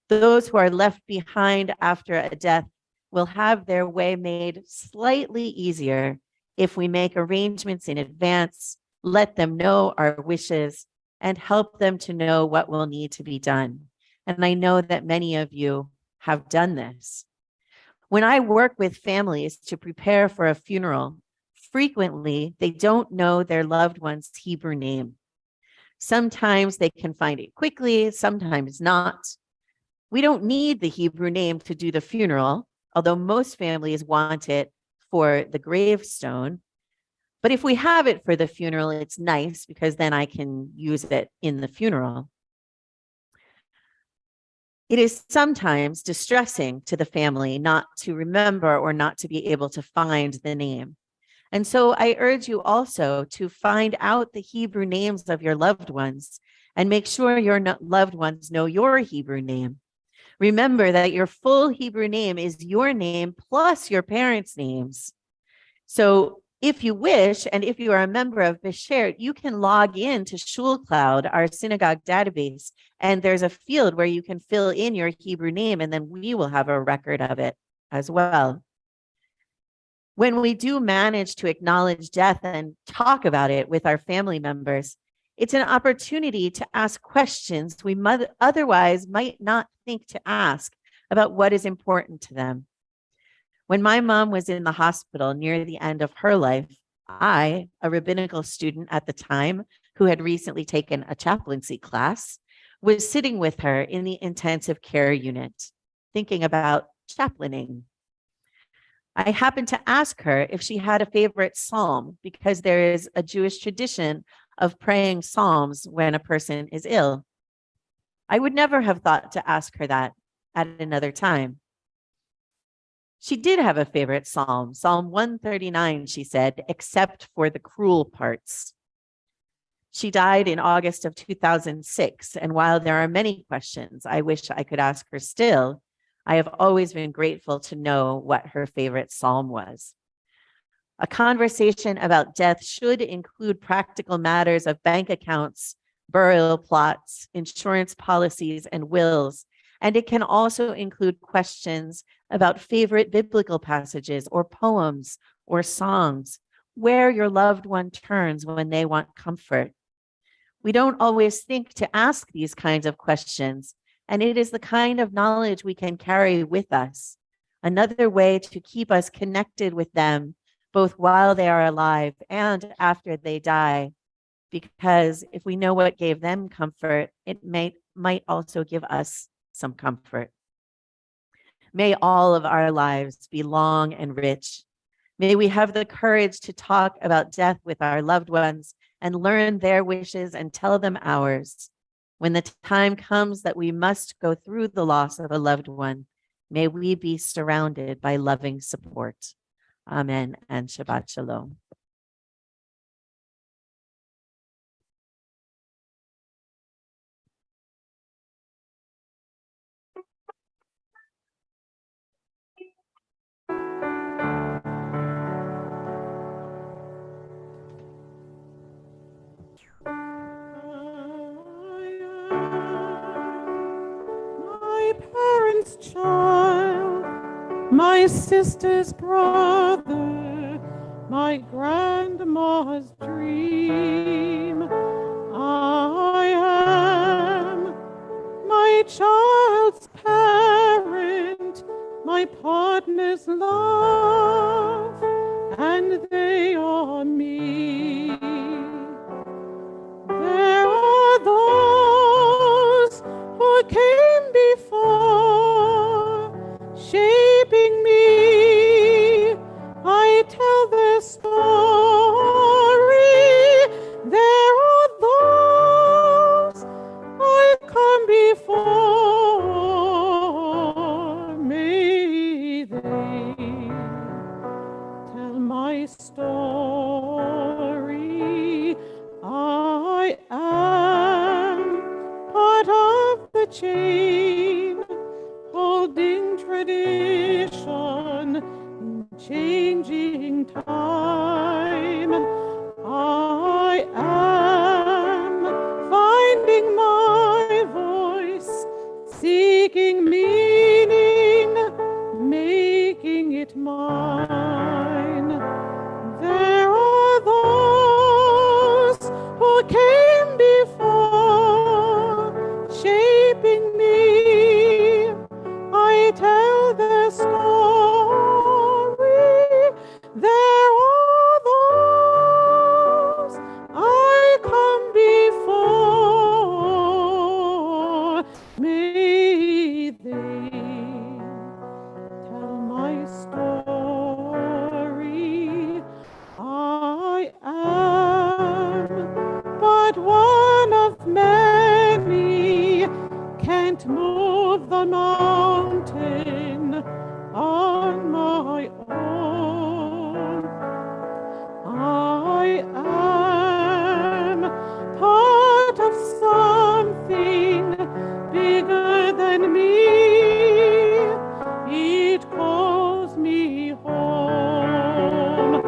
Speaker 1: Those who are left behind after a death will have their way made slightly easier if we make arrangements in advance, let them know our wishes, and help them to know what will need to be done. And I know that many of you have done this. When I work with families to prepare for a funeral, frequently they don't know their loved one's Hebrew name. Sometimes they can find it quickly, sometimes not. We don't need the Hebrew name to do the funeral, although most families want it for the gravestone. But if we have it for the funeral, it's nice because then I can use it in the funeral. It is sometimes distressing to the family not to remember or not to be able to find the name. And so I urge you also to find out the Hebrew names of your loved ones and make sure your loved ones know your Hebrew name. Remember that your full Hebrew name is your name plus your parents' names. So if you wish, and if you are a member of Beshert, you can log in to Shul Cloud, our synagogue database, and there's a field where you can fill in your Hebrew name, and then we will have a record of it as well. When we do manage to acknowledge death and talk about it with our family members, it's an opportunity to ask questions we otherwise might not think to ask about what is important to them. When my mom was in the hospital near the end of her life, I, a rabbinical student at the time who had recently taken a chaplaincy class, was sitting with her in the intensive care unit, thinking about chaplaining. I happened to ask her if she had a favorite psalm because there is a Jewish tradition of praying psalms when a person is ill. I would never have thought to ask her that at another time. She did have a favorite psalm, Psalm 139, she said, except for the cruel parts. She died in August of 2006, and while there are many questions I wish I could ask her still, I have always been grateful to know what her favorite psalm was. A conversation about death should include practical matters of bank accounts, burial plots, insurance policies, and wills. And it can also include questions about favorite biblical passages or poems or songs, where your loved one turns when they want comfort. We don't always think to ask these kinds of questions, and it is the kind of knowledge we can carry with us, another way to keep us connected with them, both while they are alive and after they die. Because if we know what gave them comfort, it might also give us some comfort. May all of our lives be long and rich. May we have the courage to talk about death with our loved ones and learn their wishes and tell them ours. When the time comes that we must go through the loss of a loved one, may we be surrounded by loving support. Amen and Shabbat Shalom.
Speaker 6: My parents' child, my sister's brother, my grandma's dream. I am my child's parent, my partner's love, and they are me. There are those who came before, shaping me. I tell their story. There are those I've come before. May they tell my story. I am part of the chain, holding tradition in changing time. I am finding my voice, seeking meaning, making shaping me. I tell the story. There are those I come before. May they tell my story. I am but one of many, can't move the mountain on my own. I am part of something bigger than me. It calls me home.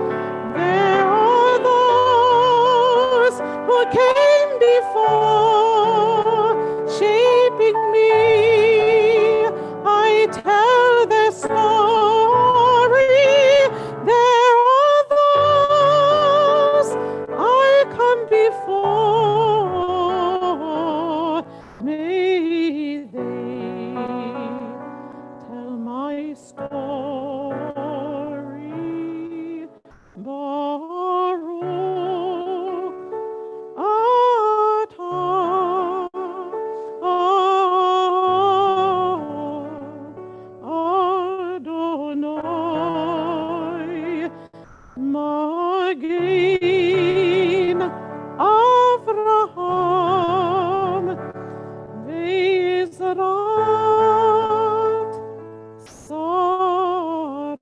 Speaker 6: There are those who came before, shaping me. I tell their story. There are those I come before. May they tell my story. Baruch atah Adonai Magin Avraham Ve'ezrat Sarah.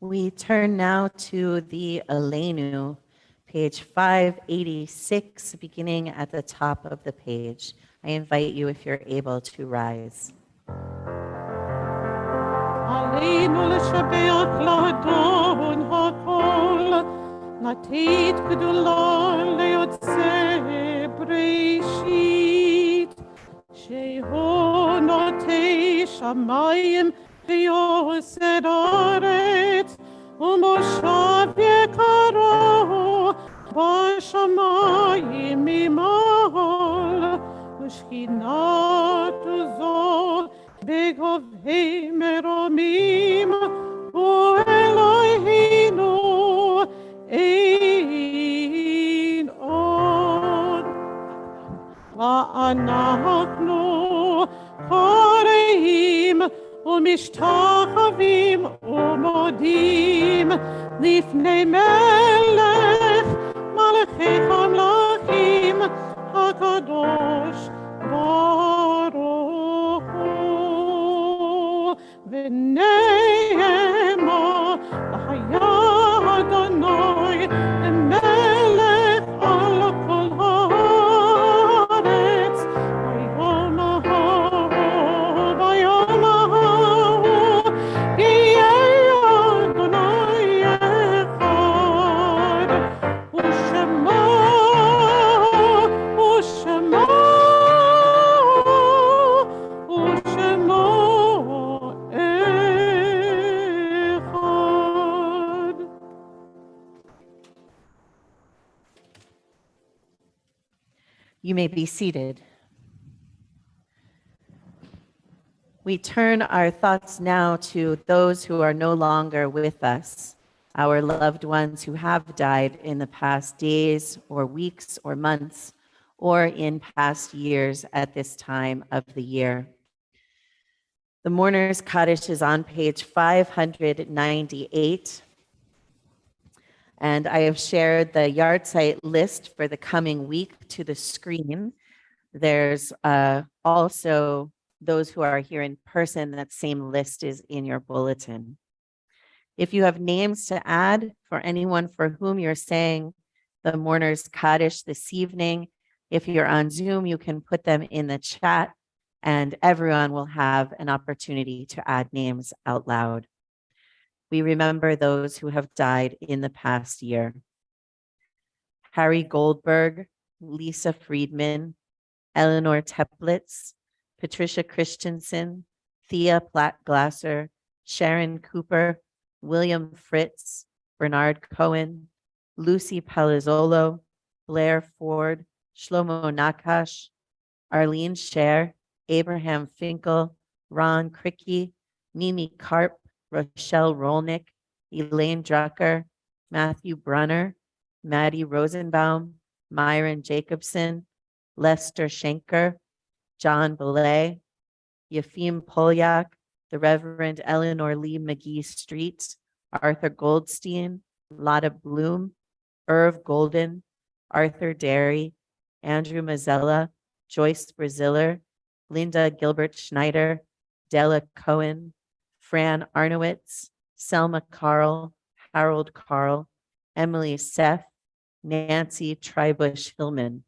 Speaker 1: We turn now to the Aleinu, page 586, beginning at the top of the page. I invite you, if you're able, to rise.
Speaker 6: עלינו לשבח לאדון הכל, לתת גדולה ליוצא בראשית, שהוא נוטה שמיים ויוסד ארץ, ומושב יקרו בשמיים ממעל, ושכינת זו בגובהי מרומים, הוא אלוהינו אין עוד. ואנחנו קוראים ומשתחווים ומודים לפני מלך מלכי המלכים הקדוש ברוך הוא. ונאמר לחיה אדוני למלך על כל הארץ, ביום ההוא ביום ההוא יהיה אדוני אחד, ושמו אחד.
Speaker 1: You may be seated. We turn our thoughts now to those who are no longer with us, our loved ones who have died in the past days or weeks or months, or in past years at this time of the year. The Mourner's Kaddish is on page 598. And I have shared the yard site list for the coming week to the screen. There's also those who are here in person, that same list is in your bulletin. If you have names to add for anyone for whom you're saying the Mourner's Kaddish this evening, if you're on Zoom, you can put them in the chat and everyone will have an opportunity to add names out loud. We remember those who have died in the past year. Harry Goldberg, Lisa Friedman, Eleanor Teplitz, Patricia Christensen, Thea Platt-Glasser, Sharon Cooper, William Fritz, Bernard Cohen, Lucy Palazzolo, Blair Ford, Shlomo Nakash, Arlene Scher, Abraham Finkel, Ron Cricky, Mimi Karp, Rochelle Rolnick, Elaine Drucker, Matthew Brunner, Maddie Rosenbaum, Myron Jacobson, Lester Schenker, John Belay, Yefim Polyak, the Reverend Eleanor Lee McGee Street, Arthur Goldstein, Lotta Bloom, Irv Golden, Arthur Derry, Andrew Mazzella, Joyce Braziller, Linda Gilbert Schneider, Della Cohen, Fran Arnowitz, Selma Carl, Harold Carl, Emily Seth, Nancy Tribush Hillman.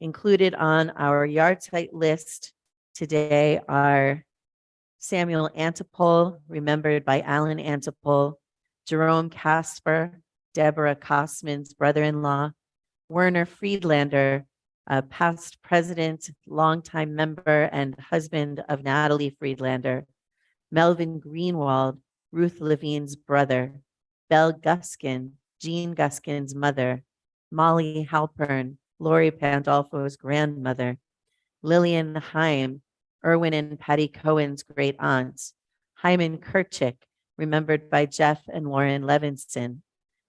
Speaker 1: Included on our yard site list today are Samuel Antipole, remembered by Alan Antipole, Jerome Casper, Deborah Kosman's brother-in-law, Werner Friedlander, a past president, longtime member, and husband of Natalie Friedlander, Melvin Greenwald, Ruth Levine's brother, Belle Guskin, Jean Guskin's mother, Molly Halpern, Lori Pandolfo's grandmother, Lillian Heim, Erwin and Patty Cohen's great aunts, Hyman Kirchick, remembered by Jeff and Lauren Levinson,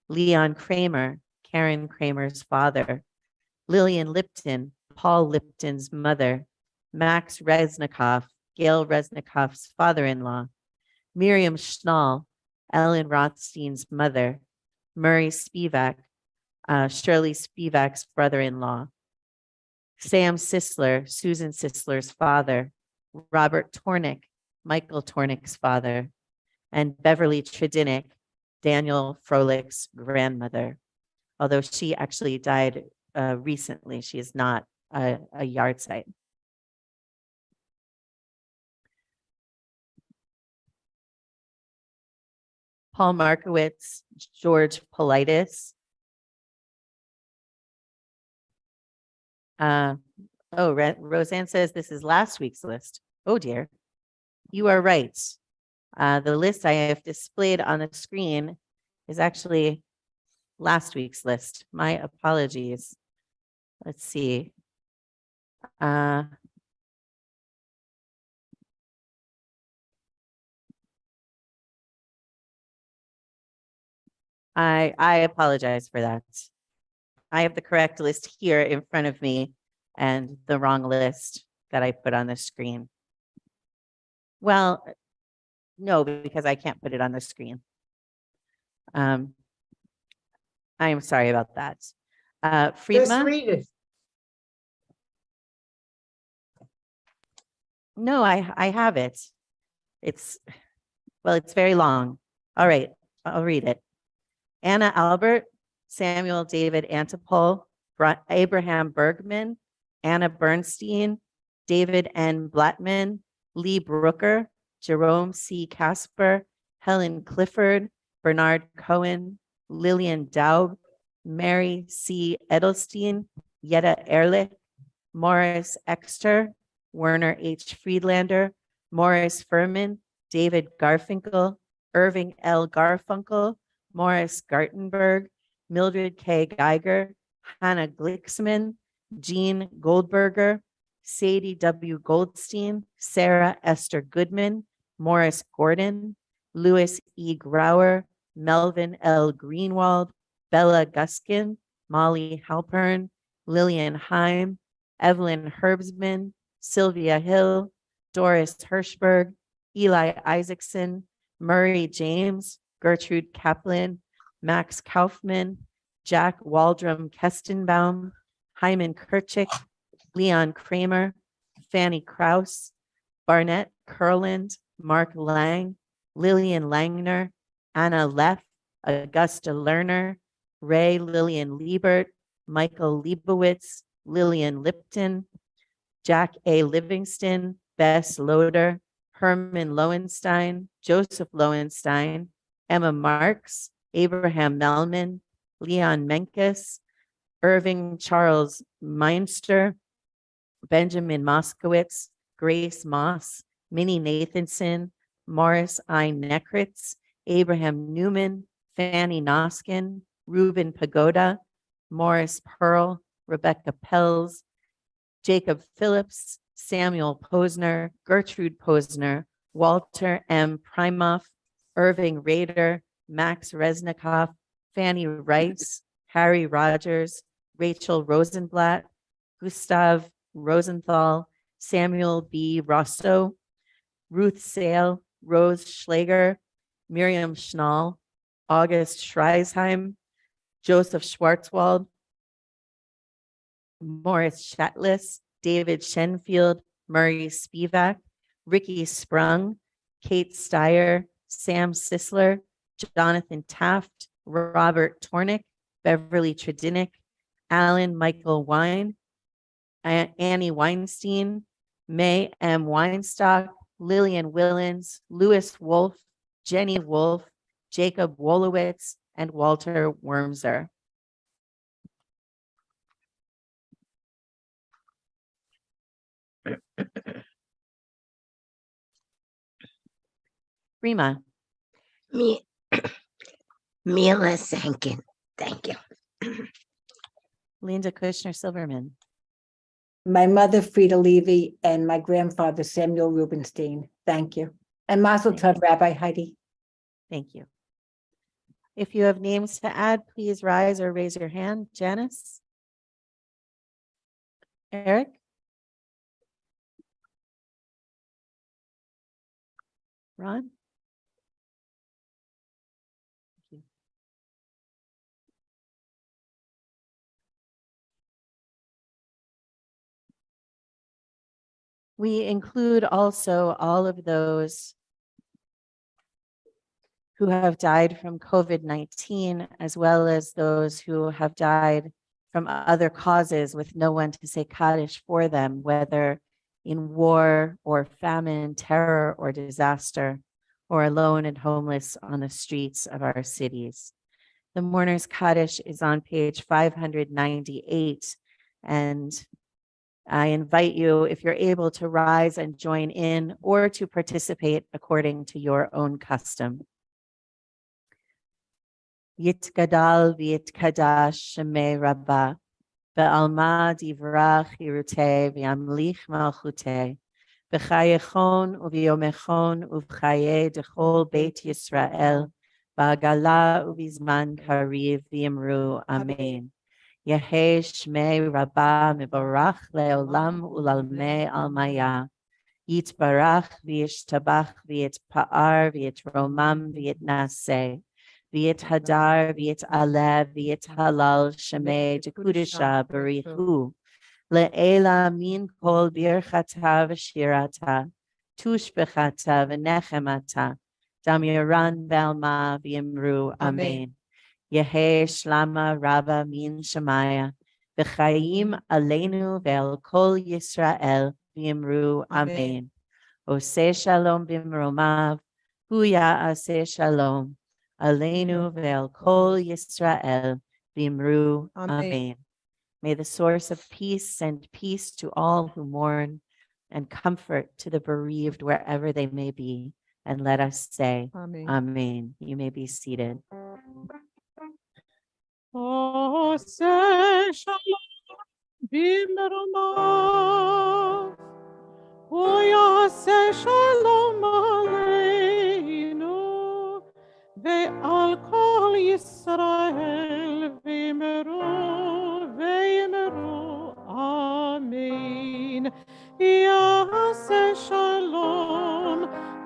Speaker 1: Leon Kramer, Karen Kramer's father, Lillian Lipton, Paul Lipton's mother, Max Resnikoff, Gail Resnikoff's father-in-law, Miriam Schnall, Ellen Rothstein's mother, Murray Spivak, Shirley Spivak's brother-in-law, Sam Sisler, Susan Sisler's father, Robert Tornick, Michael Tornick's father, and Beverly Tredinnick, Daniel Froelich's grandmother. Although she actually died recently, she is not a yard site. Paul Markowitz, George Politis. Roseanne says this is last week's list. Oh dear. You are right. The list I have displayed on the screen is actually last week's list. My apologies. Let's see. I apologize for that. I have the correct list here in front of me and the wrong list that I put on the screen. Well, no, because I can't put it on the screen. I am sorry about that.
Speaker 3: Just
Speaker 1: Friedma?
Speaker 3: read it.
Speaker 1: No, I have it. It's very long. All right, I'll read it. Anna Albert, Samuel David Antipole, Abraham Bergman, Anna Bernstein, David N. Blattman, Lee Brooker, Jerome C. Casper, Helen Clifford, Bernard Cohen, Lillian Daub, Mary C. Edelstein, Yetta Ehrlich, Morris Exter, Werner H. Friedlander, Morris Furman, David Garfinkel, Irving L. Garfunkel, Morris Gartenberg, Mildred K. Geiger, Hannah Glicksman, Jean Goldberger, Sadie W. Goldstein, Sarah Esther Goodman, Morris Gordon, Louis E. Grauer, Melvin L. Greenwald, Bella Guskin, Molly Halpern, Lillian Heim, Evelyn Herbsman, Sylvia Hill, Doris Hirschberg, Eli Isaacson, Murray James, Gertrude Kaplan, Max Kaufman, Jack Waldrum Kestenbaum, Hyman Kirchick, Leon Kramer, Fanny Kraus, Barnett Kurland, Mark Lang, Lillian Langner, Anna Leff, Augusta Lerner, Ray Lillian Liebert, Michael Leibowitz, Lillian Lipton, Jack A. Livingston, Bess Loader, Herman Lowenstein, Joseph Lowenstein, Emma Marks, Abraham Melman, Leon Menkes, Irving Charles Meinster, Benjamin Moskowitz, Grace Moss, Minnie Nathanson, Morris I. Nekritz, Abraham Newman, Fanny Noskin, Reuben Pagoda, Morris Pearl, Rebecca Pells, Jacob Phillips, Samuel Posner, Gertrude Posner, Walter M. Primoff, Irving Rader, Max Resnikoff, Fanny Rice, Harry Rogers, Rachel Rosenblatt, Gustav Rosenthal, Samuel B. Rosso, Ruth Sale, Rose Schlager, Miriam Schnall, August Schreisheim, Joseph Schwartzwald, Morris Shatlis, David Shenfield, Murray Spivak, Ricky Sprung, Kate Steyer, Sam Sisler, Jonathan Taft, Robert Tornick, Beverly Tredinick, Alan Michael Wine, Annie Weinstein, May M. Weinstock, Lillian Willens, Louis Wolf, Jenny Wolf, Jacob Wolowitz, and Walter Wormser. Rima,
Speaker 9: Me, Mila Sankin. Thank you.
Speaker 1: Linda Kushner Silverman,
Speaker 11: My mother, Frida Levy, and my grandfather, Samuel Rubenstein. Thank you. And Mazel
Speaker 1: Thank
Speaker 11: Tov, Rabbi Heidi.
Speaker 1: thank you. If you have names to add, please rise or raise your hand. Janice? Eric? Ron? Thank you. We include also all of those who have died from COVID-19, as well as those who have died from other causes with no one to say Kaddish for them, whether in war or famine, terror or disaster, or alone and homeless on the streets of our cities. The Mourner's Kaddish is on page 598, and I invite you, if you're able, to rise and join in or to participate according to your own custom. Yitgadal v'yitkadash shemei Rabbah, ve'alma divrach yiruteh v'yamlich malchuteh, v'chayechon u'v'yomechon u'v'chaye dechol Beit Yisrael, v'agala u'v'zman kariv v'yimru Amen. Yehei shmei Rabbah mevarach le'olam u'lalmei almaya. Yitbarach v'yishtabach v'yitpa'ar v'yitromam v'yitnaseh. V'yit hadar, v'yit alev, v'yit halal, shemei dekudisha barichu. Le'ela min kol birchata v'shirata, tushbechata v'nechemata, damiran belma v'yimru amen. Yehe shlama rabba min shemaya, v'chayim aleinu ve'el kol Yisrael v'yimru amen. Oseh shalom b'mromav, hu ya'aseh shalom. Aleinu ve'el kol Yisrael v'imru amen. May the source of peace send peace to all who mourn and comfort to the bereaved wherever they may be. And let us say,
Speaker 2: Amen.
Speaker 1: Amen. You may be seated.
Speaker 6: Oseh shalom b'mromav, hu ya'aseh shalom aleinu, ve'al kol Yisrael v'yimru amen.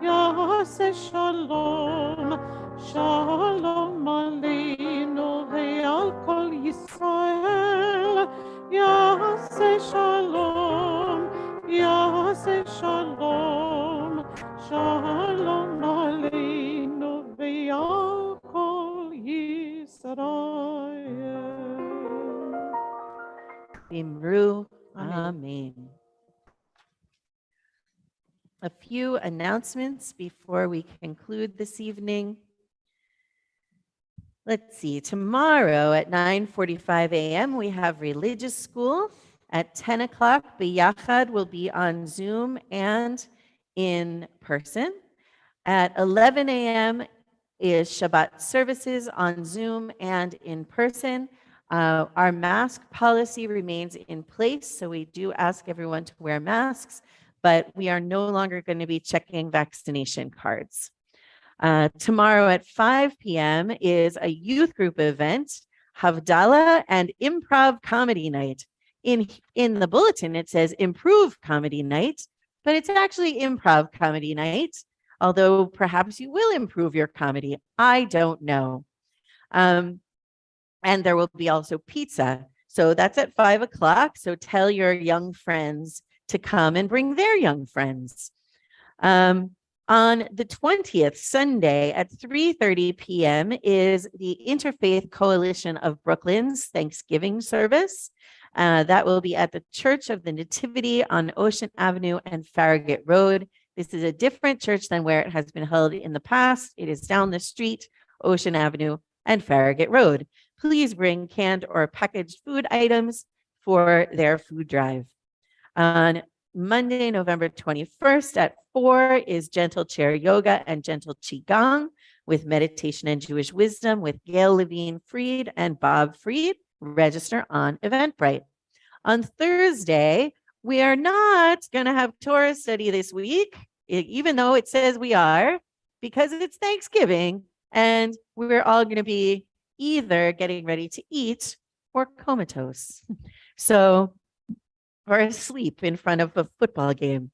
Speaker 6: Ya'aseh shalom, shalom aleinu ve'al kol Yisrael. Ya'aseh shalom, shalom aleinu ve'al kol Yisrael.
Speaker 1: V'imru
Speaker 2: Amen.
Speaker 1: amen. A few announcements before we conclude this evening. Let's see, tomorrow at 9:45 a.m. we have religious school. At 10 o'clock, Biyachad will be on Zoom and in person. At 11 a.m. is Shabbat services on Zoom and in person. Our mask policy remains in place, so we do ask everyone to wear masks, but we are no longer going to be checking vaccination cards. Tomorrow at 5 p.m. is a youth group event, Havdalah and Improv Comedy Night. In the bulletin, it says Improve Comedy Night, but it's actually Improv Comedy Night, although perhaps you will improve your comedy. I don't know. And there will be also pizza. So that's at 5 o'clock. So tell your young friends to come and bring their young friends. On the 20th, Sunday at 3:30 p.m. is the Interfaith Coalition of Brooklyn's Thanksgiving service. That will be at the Church of the Nativity on Ocean Avenue and Farragut Road. This is a different church than where it has been held in the past. It is down the street, Ocean Avenue and Farragut Road. Please bring canned or packaged food items for their food drive. On Monday, November 21st at 4 is Gentle Chair Yoga and Gentle Qigong with meditation and Jewish wisdom with Gail Levine Freed and Bob Freed. Register on Eventbrite. On Thursday, we are not going to have Torah study this week, even though it says we are, because it's Thanksgiving and we're all going to be either getting ready to eat or comatose. So, or asleep in front of a football game.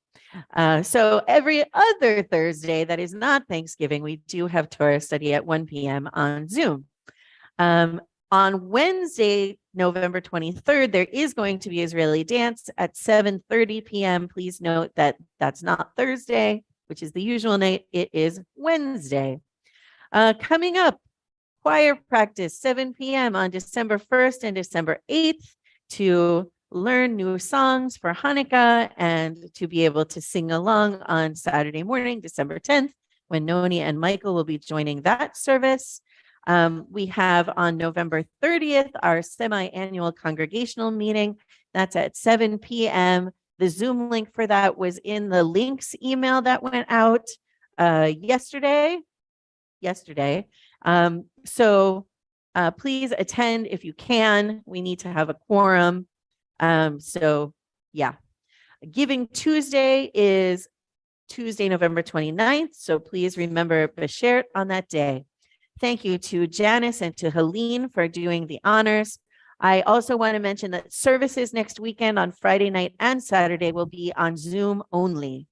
Speaker 1: So every other Thursday that is not Thanksgiving, we do have Torah study at 1 p.m. on Zoom. On Wednesday, November 23rd, there is going to be Israeli dance at 7:30 p.m. Please note that that's not Thursday, which is the usual night. It is Wednesday. Coming up, choir practice, 7 p.m. on December 1st and December 8th to learn new songs for Hanukkah and to be able to sing along on Saturday morning, December 10th, when Noni and Michael will be joining that service. We have on November 30th, our semi-annual congregational meeting. That's at 7 p.m. The Zoom link for that was in the links email that went out yesterday. So please attend if you can. We need to have a quorum. So yeah, Giving Tuesday is Tuesday, November 29th. So please remember Beshert on that day. Thank you to Janice and to Helene for doing the honors. I also want to mention that services next weekend on Friday night and Saturday will be on Zoom only.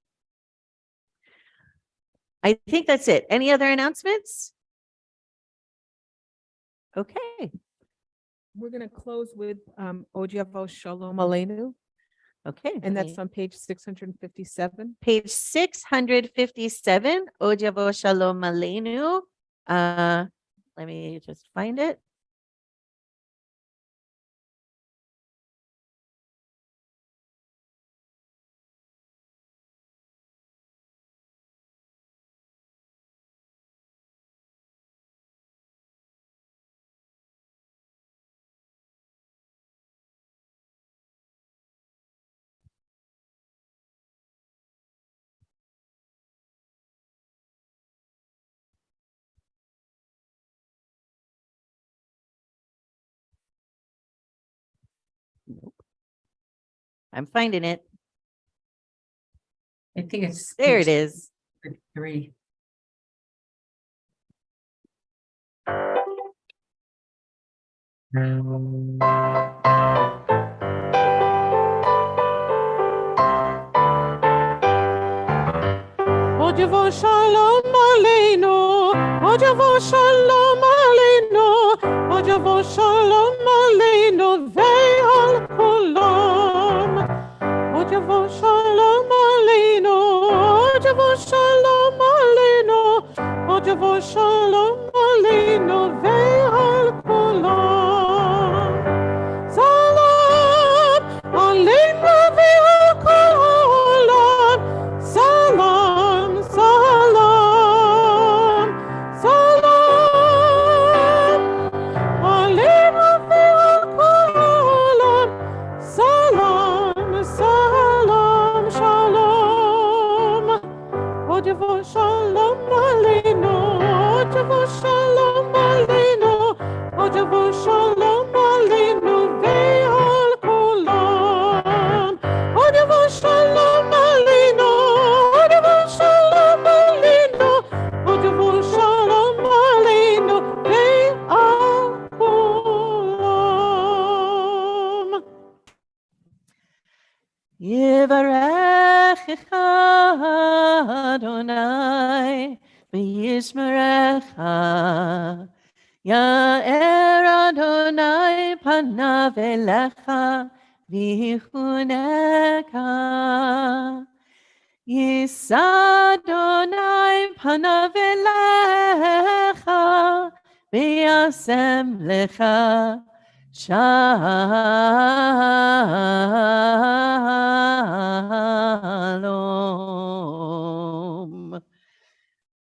Speaker 1: I think that's it. Any other announcements? Okay.
Speaker 2: We're going to close with Ojavo Shalom Aleinu,
Speaker 1: Okay.
Speaker 2: and that's on page 657.
Speaker 1: Page 657, Ojavo Shalom Aleinu. Let me just find it. Nope. I'm finding it.
Speaker 7: I think it's.
Speaker 1: There it is.
Speaker 7: 3.
Speaker 6: Ojavo Shalom Aleinu, Ojavo Shalom Aleinu, Ojavo Shalom Aleinu, Ve'al Kulam. Ojavo Shalom Aleinu, Ojavo Shalom Aleinu, Ojavo Shalom Aleinu, Ve'al Kulam. Salam Aleinu Ve'al Kulam. Salam, salam, salam, Aleinu ve'al kol ha'olam, salam. Ojavo Shalom Aleinu, Ojavo Shalom Aleinu, Ojavo Shalom Aleinu ve'al kulam. Ojavo Shalom Aleinu, Ojavo Shalom Aleinu, Ojavo Shalom Aleinu ve'al kulam.
Speaker 1: Yivarechecha Adonai v'yishmerecha. Ya'er Adonai panav elecha v'yichuneka. Yisa Adonai panav elecha v'yasem lecha Shalom.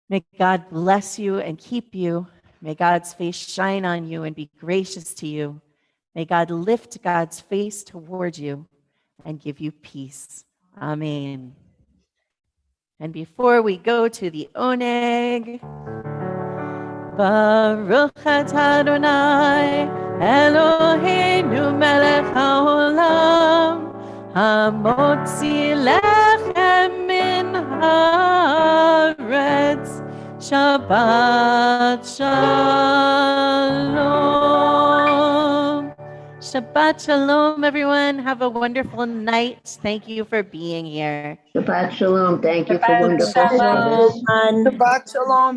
Speaker 1: May God bless you and keep you. May God's face shine on you and be gracious to you. May God lift God's face toward you and give you peace. Amen. And before we go to the oneg, Baruch atah Adonai Eloheinu melech haolam hamotzi lechem min haaretz. Shabbat shalom. Shabbat shalom, everyone. Have a wonderful night. Thank you for being here.
Speaker 8: Shabbat shalom. Thank you for wonderful
Speaker 11: Shalom.
Speaker 8: service.
Speaker 2: Shabbat shalom.